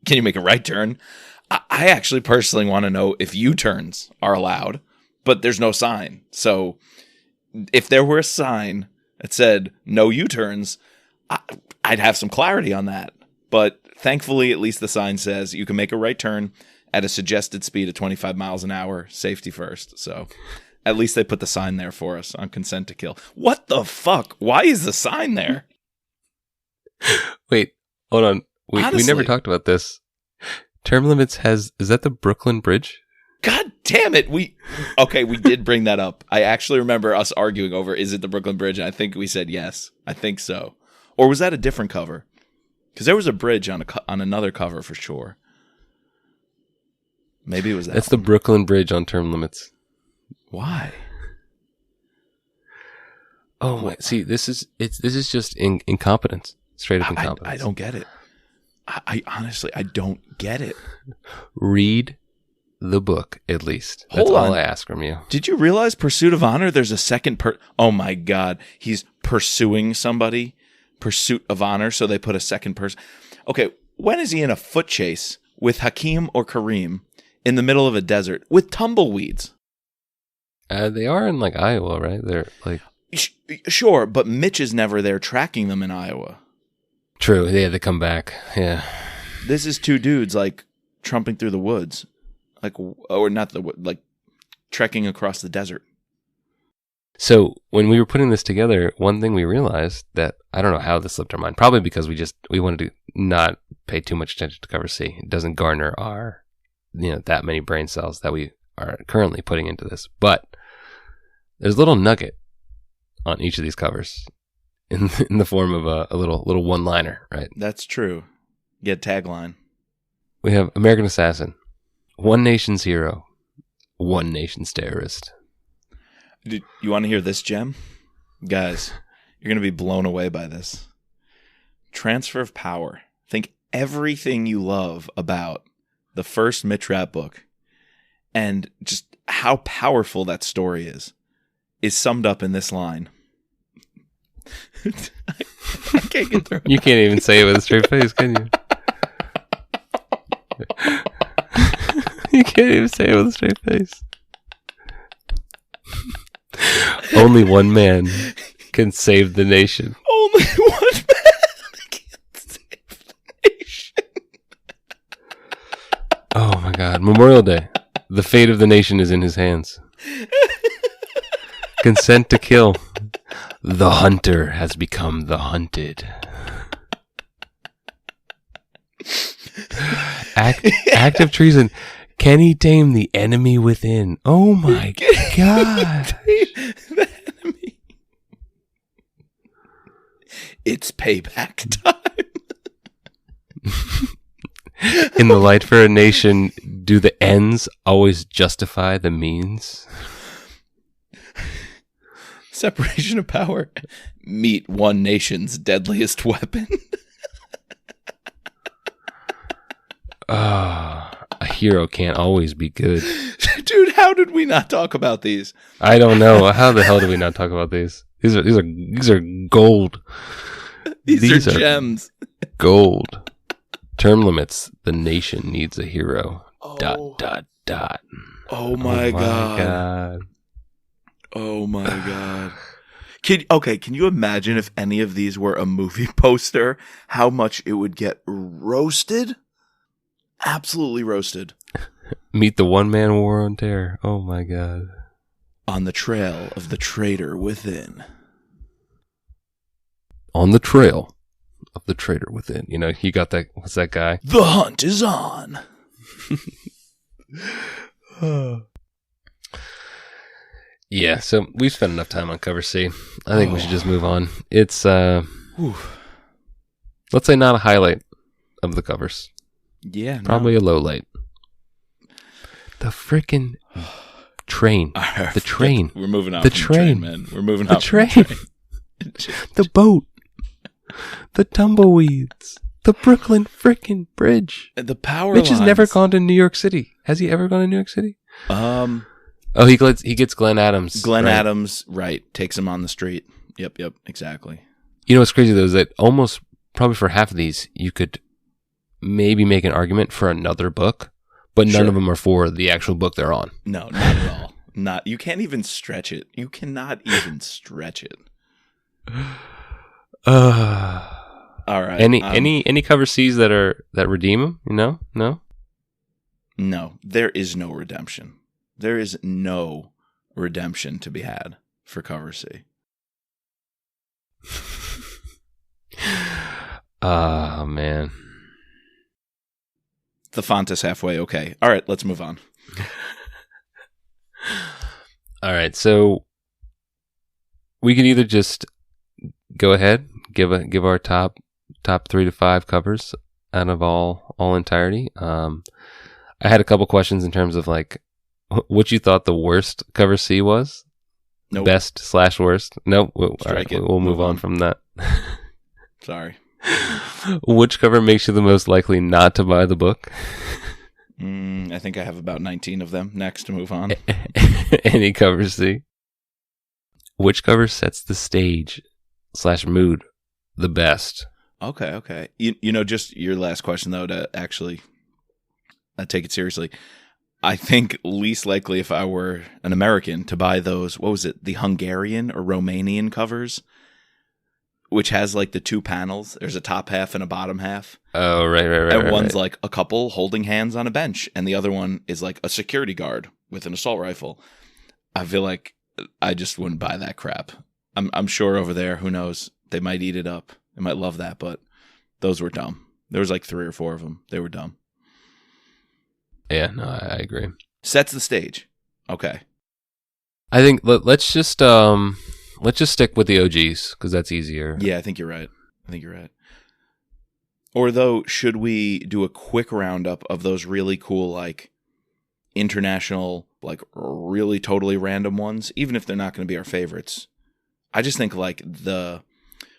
Can you make a right turn? I actually personally want to know if U-turns are allowed, but there's no sign. So if there were a sign that said no U-turns, I'd have some clarity on that. But thankfully, at least the sign says you can make a right turn at a suggested speed of 25 miles an hour, safety first. So at least they put the sign there for us on Consent to Kill. What the fuck? Why is the sign there? Wait, hold on. We never talked about this. Term Limits is that the Brooklyn Bridge? God damn it. We did bring that up. I actually remember us arguing over, is it the Brooklyn Bridge? And I think we said yes. I think so. Or was that a different cover? Because there was a bridge on on another cover for sure. Maybe it was that. That's the Brooklyn Bridge on Term Limits. Why? Oh my! See, this is just incompetence, straight up incompetence. I don't get it. I honestly, I don't get it. Read the book at least. That's Hold on. all I ask from you. Did you realize Pursuit of Honor? There's a second Oh my God, he's pursuing somebody. Pursuit of Honor. So they put a second person. Okay, when is he in a foot chase with Hakeem or Kareem in the middle of a desert with tumbleweeds? They are in like Iowa, right? They're like Sure, but Mitch is never there tracking them in Iowa. true. Yeah, they come back. Yeah. This is two dudes like trumping through the woods, like or not the like trekking across the desert. So when we were putting this together, one thing we realized that I don't know how this slipped our mind. Probably because we wanted to not pay too much attention to cover C. It doesn't garner our that many brain cells that we are currently putting into this. But there's a little nugget on each of these covers in the form of a little one-liner, right? That's true. Get tagline. We have American Assassin, one nation's hero, one nation's terrorist. You want to hear this gem? Guys, you're going to be blown away by this. Transfer of power. Think everything you love about the first Mitch Rapp book and just how powerful that story is summed up in this line. I can't get through it. You can't even say it with a straight face, can you? You can't even say it with a straight face. Only one man can save the nation. Only one man can save the nation. Oh my God. Memorial Day. The fate of the nation is in his hands. Consent to kill. The hunter has become the hunted. Act of treason. Can he tame the enemy within? Oh my God. The enemy. It's payback time. In the light for a nation, do the ends always justify the means? Separation of power. Meet one nation's deadliest weapon. A hero can't always be good. Dude, how did we not talk about these? I don't know. How the hell did we not talk about these? These are gold. These are gems. Gold. Term limits. The nation needs a hero. ... Oh my God. Oh my God. Can you imagine if any of these were a movie poster, how much it would get roasted? Absolutely roasted. Meet the one-man war on terror. Oh my God. On the trail of the traitor within. On the trail of the traitor within. You know, you got that. What's that guy? The hunt is on. Yeah, so we've spent enough time on cover C. I think we should just move on. It's, let's say not a highlight of the covers. Yeah. Probably a low light. The frickin' train. The train. We're moving on. The train, man. We're moving the on. train. The boat. The tumbleweeds. The Brooklyn frickin' Bridge. The power Mitch has lines. never gone to New York City. Has he ever gone to New York City? Oh, he gets Glenn Adams. Glenn Adams, right, takes him on the street. Yep, exactly. You know what's crazy, though, is that almost, probably for half of these, you could maybe make an argument for another book, but none of them are for the actual book they're on. No, not at all. You can't even stretch it. You cannot even stretch it. All right. Any cover C's that redeem him? No? No, there is no redemption. There is no redemption to be had for cover C. Oh, man. The font is halfway okay. All right, let's move on. All right, so we can either just go ahead, give our top top 3 to 5 covers out of all entirety. I had a couple questions in terms of like what you thought the worst cover C was. Nope. Best/worst. Nope. Strike it. We'll move on from that. Sorry. Which cover makes you the most likely not to buy the book? I think I have about 19 of them. Next, to move on. Any cover C? Which cover sets the stage / mood the best? Okay. You know, just your last question, though, to actually take it seriously. I think least likely if I were an American to buy those, what was it, the Hungarian or Romanian covers, which has like the 2 panels. There's a top half and a bottom half. Oh, right. And one's like a couple holding hands on a bench, and the other one is like a security guard with an assault rifle. I feel like I just wouldn't buy that crap. I'm sure over there, who knows, they might eat it up. They might love that, but those were dumb. There was like 3 or 4 of them. They were dumb. Yeah, no, I agree. Sets the stage. Okay. I think let's just stick with the OGs because that's easier. Yeah, I think you're right. Or though, should we do a quick roundup of those really cool, like, international, like, really totally random ones, even if they're not going to be our favorites? I just think, like,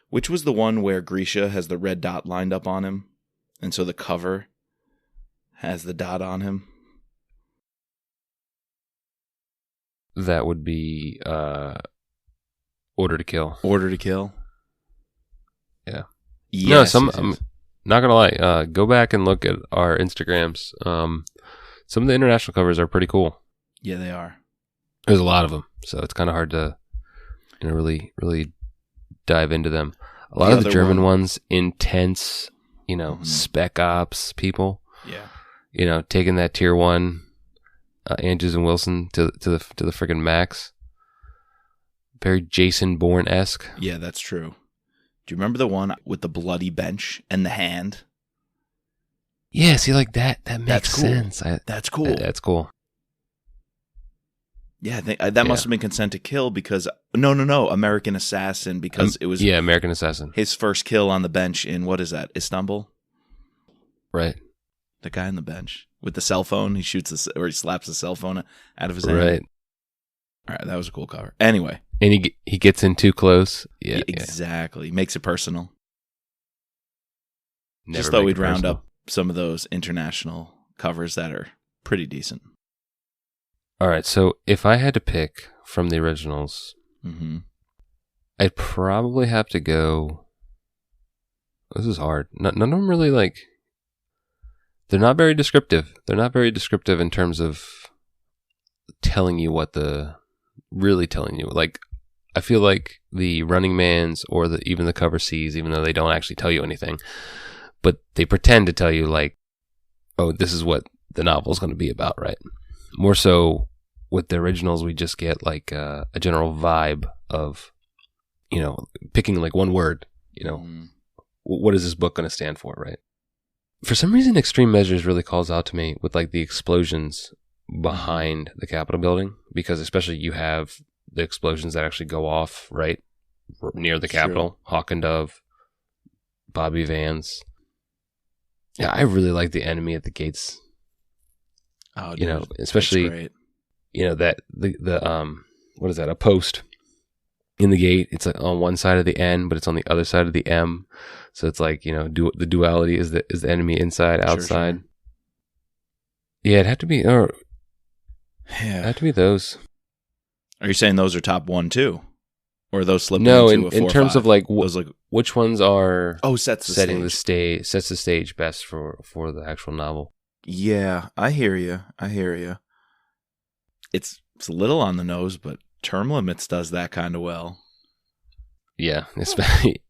which was the one where Grisha has the red dot lined up on him, and so the cover has the dot on him? That would be Order to Kill. Order to Kill? Yeah. Yes, I'm not going to lie. Go back and look at our Instagrams. Some of the international covers are pretty cool. Yeah, they are. There's a lot of them, so it's kind of hard to really dive into them. A lot of the German ones, intense, spec ops people. Yeah. Taking that tier 1 Andrews and Wilson to the friggin' max. Very Jason Bourne-esque. Yeah, that's true. Do you remember the one with the bloody bench and the hand? Yeah, see, like that makes cool. sense. That's cool. That's cool. Yeah, I think that must have been Consent to Kill because no, American Assassin, because it was American Assassin. His first kill on the bench in, what is that, Istanbul? Right. The guy on the bench with the cell phone, he slaps the cell phone out of his hand. Right. All right, that was a cool cover. Anyway, and he gets in too close. Yeah, exactly. Makes it personal. Never just thought we'd round up some of those international covers that are pretty decent. All right, so if I had to pick from the originals, I'd probably have to go. This is hard. None of them really like. They're not very descriptive. They're not very descriptive in terms of telling you really telling you. Like, I feel like the Running Mans or even the cover Cs, even though they don't actually tell you anything, but they pretend to tell you, like, oh, this is what the novel is going to be about, right? More so with the originals, we just get like a general vibe of, picking like one word, what is this book going to stand for, right? For some reason, Extreme Measures really calls out to me with like the explosions behind the Capitol building, because especially you have the explosions that actually go off right near the Capitol. Hawk and Dove, Bobby Vance. Yeah, I really like the enemy at the gates. Oh, dude, especially that the what is that? A post in the gate. It's like on one side of the N, but it's on the other side of the M. So it's like, the duality is the enemy inside, outside. Sure. Yeah, it'd have to be. It'd have to be those. Are you saying those are top 1, 2? Or are those slipping into a 4 in terms 5? of like which ones are sets the stage best for the actual novel? Yeah, I hear you. It's a little on the nose, but Term Limits does that kind of well. Yeah, especially.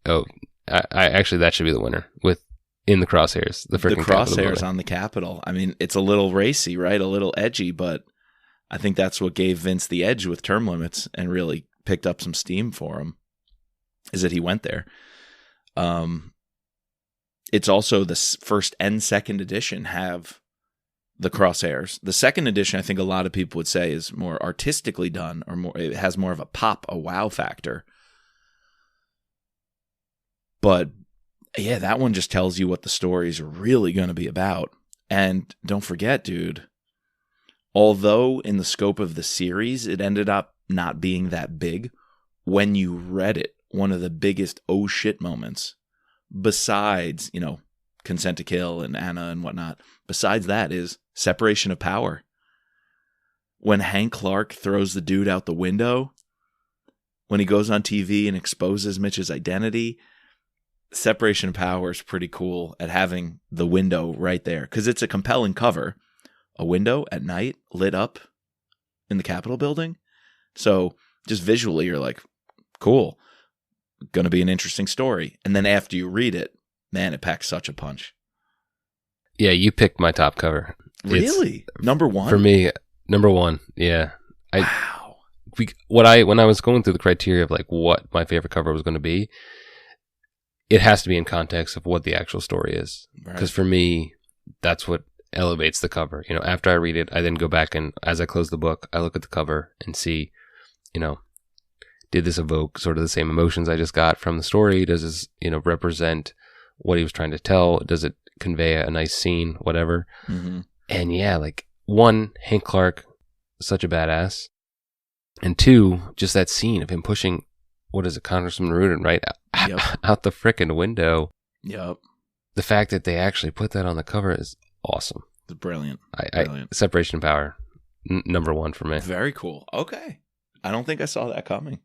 I actually, that should be the winner with In the Crosshairs. The crosshairs on the Capitol. I mean, it's a little racy, right? A little edgy, but I think that's what gave Vince the edge with Term Limits and really picked up some steam for him, is that he went there. It's also the first and second edition have the crosshairs. The second edition, I think a lot of people would say, is more artistically done, or it has more of a pop, a wow factor. But Yeah, that one just tells you what the story's really going to be about. And don't forget, dude, although in the scope of the series, it ended up not being that big, when you read it, one of the biggest oh shit moments, besides, Consent to Kill and Anna and whatnot, besides that is separation of power. When Hank Clark throws the dude out the window, when he goes on TV and exposes Mitch's identity, separation of power is pretty cool at having the window right there, because it's a compelling cover. A window at night lit up in the Capitol building. So just visually, you're like, cool, going to be an interesting story. And then after you read it, man, it packs such a punch. Yeah, you picked my top cover. Really? Number one? For me, number one. Yeah. Wow. When I was going through the criteria of like what my favorite cover was going to be, it has to be in context of what the actual story is. Because for me, that's what elevates the cover. After I read it, I then go back and as I close the book, I look at the cover and see, did this evoke sort of the same emotions I just got from the story? Does this, represent what he was trying to tell? Does it convey a nice scene, whatever? Mm-hmm. And yeah, like one, Hank Clark, such a badass. And two, just that scene of him pushing, what is it, Congressman Rudin, right? Yep. Out the frickin' window. Yep. The fact that they actually put that on the cover is awesome. It's brilliant. Brilliant. Separation of power, number one for me. Very cool. Okay. I don't think I saw that coming.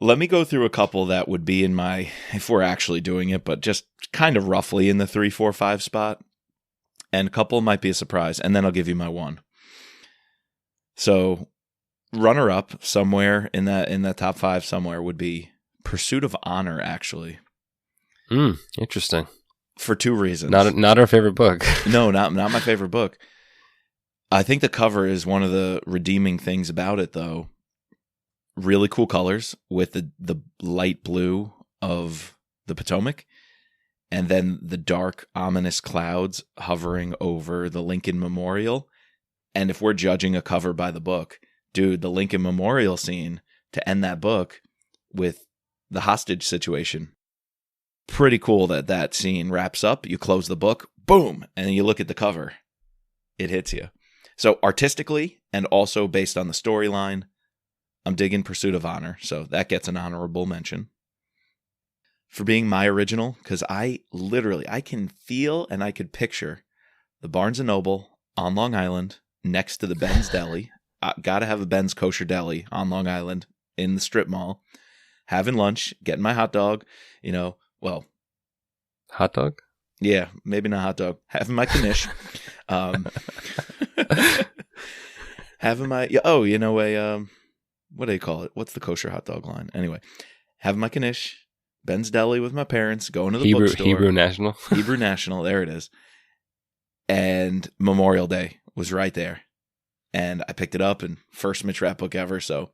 Let me go through a couple that would be in my, if we're actually doing it, but just kind of roughly in the 3, 4, 5 spot. And a couple might be a surprise. And then I'll give you my one. So runner up somewhere in that top 5 somewhere would be Pursuit of Honor, actually. Interesting. For 2 reasons. Not our favorite book. No, not my favorite book. I think the cover is one of the redeeming things about it, though. Really cool colors with the light blue of the Potomac, and then the dark, ominous clouds hovering over the Lincoln Memorial. And if we're judging a cover by the book, dude, the Lincoln Memorial scene to end that book with the hostage situation. Pretty cool that scene wraps up. You close the book, boom, and then you look at the cover. It hits you. So artistically and also based on the storyline, I'm digging Pursuit of Honor, so that gets an honorable mention. For being my original, because I can feel and I could picture the Barnes & Noble on Long Island next to the Ben's Deli. Gotta have a Ben's Kosher Deli on Long Island in the strip mall. Having lunch, getting my hot dog, Hot dog? Yeah, maybe not hot dog. Having my knish. Having my, what do you call it? What's the kosher hot dog line? Anyway, having my knish, Ben's Deli with my parents, going to the bookstore. Hebrew National. Hebrew National, there it is. And Memorial Day was right there. And I picked it up, and first Mitch Rapp book ever. So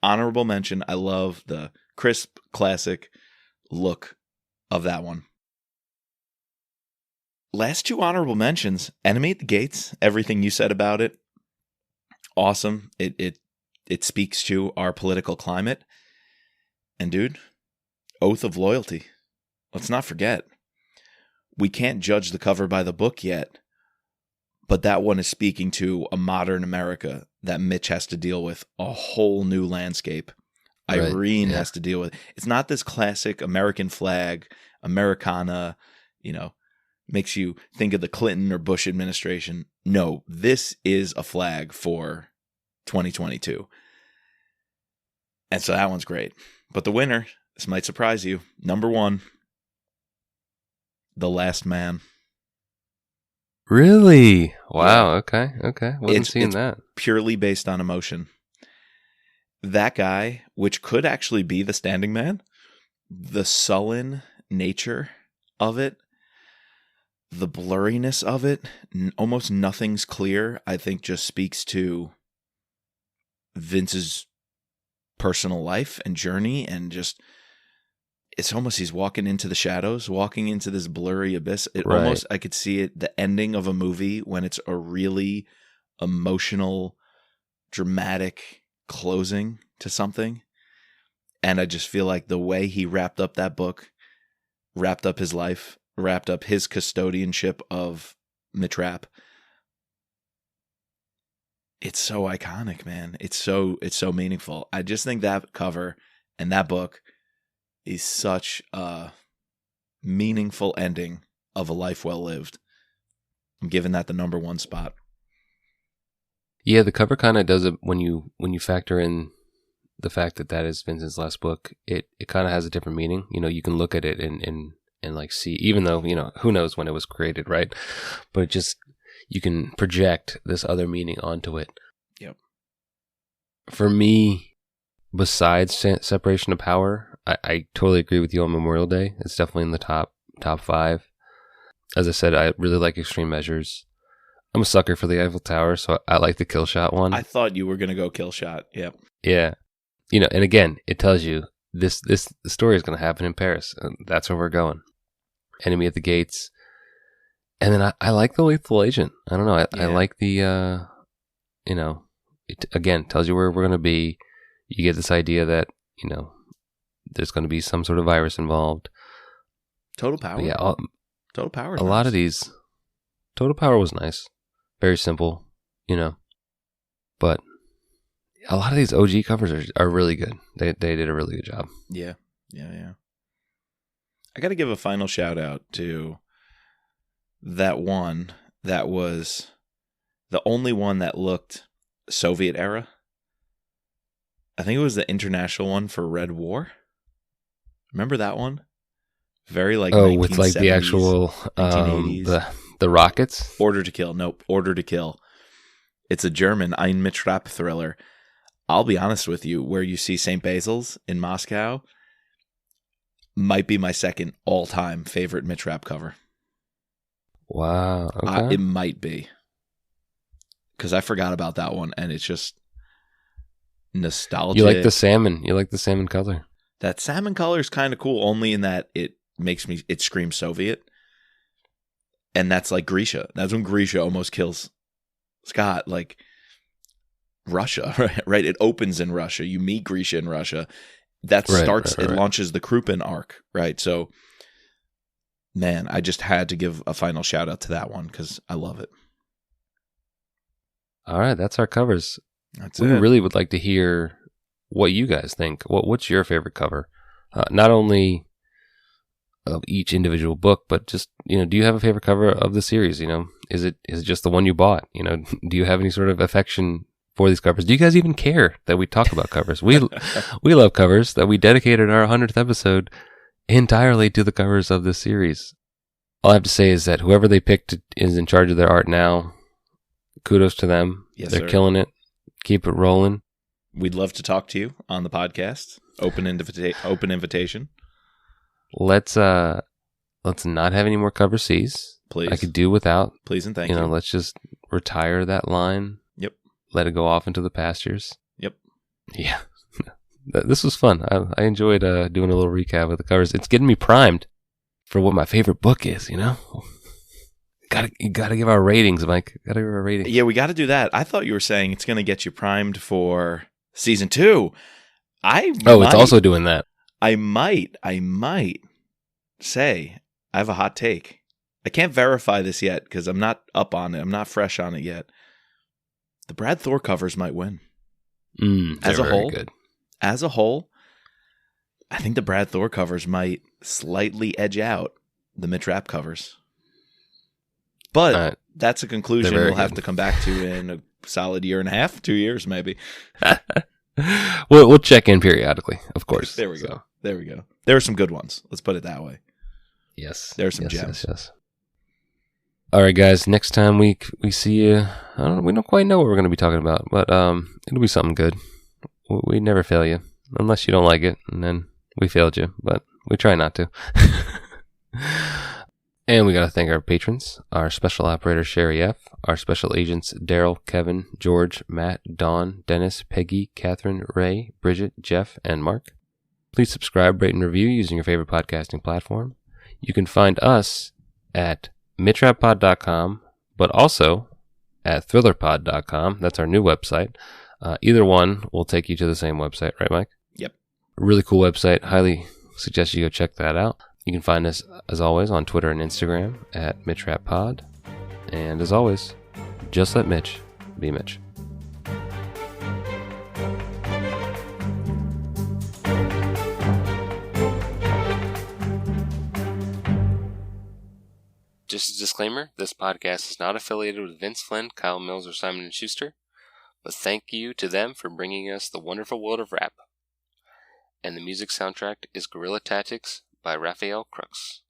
honorable mention. I love the crisp, classic look of that one. Last 2 honorable mentions. Enemy at the Gates. Everything you said about it. Awesome. It speaks to our political climate. And dude, Oath of Loyalty. Let's not forget. We can't judge the cover by the book yet, but that one is speaking to a modern America that Mitch has to deal with a whole new landscape. Right. Irene has to deal with. It's not this classic American flag, Americana, makes you think of the Clinton or Bush administration. No, this is a flag for 2022. And so that one's great. But the winner, this might surprise you, number 1, The Last Man. Really? Wow. Yeah. Okay. Wasn't seeing that. Purely based on emotion. That guy, which could actually be the Standing Man, the sullen nature of it, the blurriness of it, almost nothing's clear, I think just speaks to Vince's personal life and journey, and just it's almost he's walking into the shadows, walking into this blurry abyss. Almost, I could see it, the ending of a movie when it's a really emotional, dramatic closing to something. And I just feel like the way he wrapped up that book, wrapped up his life, wrapped up his custodianship of Mitrap. It's so iconic, man. It's so meaningful. I just think that cover and that book is such a meaningful ending of a life well lived. I'm giving that the number one spot. Yeah, the cover kind of does it when you factor in the fact that is Vincent's last book. It kind of has a different meaning. You know, you can look at it and like see, even though, you know, who knows when it was created, right? But it just, you can project this other meaning onto it. Yep. For me, besides Separation of Power, I totally agree with you on Memorial Day. It's definitely in the top 5. As I said, I really like Extreme Measures. I'm a sucker for the Eiffel Tower, so I like the Kill Shot one. I thought you were going to go Kill Shot. Yep. Yeah. You know, and again, it tells you the story is going to happen in Paris. And that's where we're going. Enemy at the Gates. And then I like the Lethal Agent. I don't know. I like the, you know, it again tells you where we're going to be. You get this idea that, you know, there's going to be some sort of virus involved. Total Power. But yeah. Total Power. A lot of these. Total Power was nice. Very simple, you know. But a lot of these OG covers are really good. They did a really good job. Yeah. I got to give a final shout out to that one that was the only one that looked Soviet era. I think it was the international one for Red War. Remember that one? Very like with like the actual 1980s. The rockets. Order to Kill. Nope. Order to Kill. It's a German Ein Mitrap thriller. I'll be honest with you, where you see St. Basil's in Moscow might be my second all-time favorite Mitrap cover. Wow. Okay. It might be. Because I forgot about that one, and it's just nostalgic. You like the salmon. You like the salmon color. That salmon color is kind of cool, only in that it screams Soviet. And that's like Grisha. That's when Grisha almost kills Scott. Like Russia, right? It opens in Russia. You meet Grisha in Russia. That starts, it launches the Krupin arc, right? So, man, I just had to give a final shout out to that one because I love it. All right, that's our covers. We really would like to hear what you guys think. What's your favorite cover? Not only of each individual book, but just, you know, do you have a favorite cover of the series? You know, is it just the one you bought? You know, do you have any sort of affection for these covers? Do you guys even care that we talk about covers? We love covers. That we dedicated our 100th episode entirely to the covers of this series. All I have to say is that whoever they picked is in charge of their art now. Kudos to them. Yes, They're sir. killing it. Keep it rolling. We'd love to talk to you on the podcast. Open invitation. Let's not have any more cover C's. Please. I could do without. Please and thank you. you. Know, let's just retire that line. Yep. Let it go off into the pastures. Yep. Yeah. This was fun. I enjoyed doing a little recap of the covers. It's getting me primed for what my favorite book is, you know? You gotta give our ratings, Mike. Gotta give our ratings. Yeah, we got to do that. I thought you were saying it's going to get you primed for season 2. It's also doing that. I might say I have a hot take. I can't verify this yet because I'm not up on it. I'm not fresh on it yet. The Brad Thor covers might win. As a whole, good. As a whole, I think the Brad Thor covers might slightly edge out the Mitrap covers. But that's a conclusion we'll have to come back to in a solid year and a half, 2 years maybe. We'll check in periodically, of course. There we go. There we go. There are some good ones. Let's put it that way. Yes. There are some gems. Yes. All right, guys. Next time we see you, we don't quite know what we're going to be talking about, but it'll be something good. We never fail you, unless you don't like it, and then we failed you, but we try not to. And we got to thank our patrons, our special operator, Sherry F., our special agents, Daryl, Kevin, George, Matt, Dawn, Dennis, Peggy, Catherine, Ray, Bridget, Jeff, and Mark. Please subscribe, rate, and review using your favorite podcasting platform. You can find us at mitrappod.com, but also at thrillerpod.com. That's our new website. Either one will take you to the same website, right, Mike? Yep. Really cool website. Highly suggest you go check that out. You can find us, as always, on Twitter and Instagram at MitchRapPod. And as always, just let Mitch be Mitch. Just a disclaimer, this podcast is not affiliated with Vince Flynn, Kyle Mills, or Simon & Schuster, but thank you to them for bringing us the wonderful world of rap. And the music soundtrack is Guerrilla Tactics by Raphael Crooks.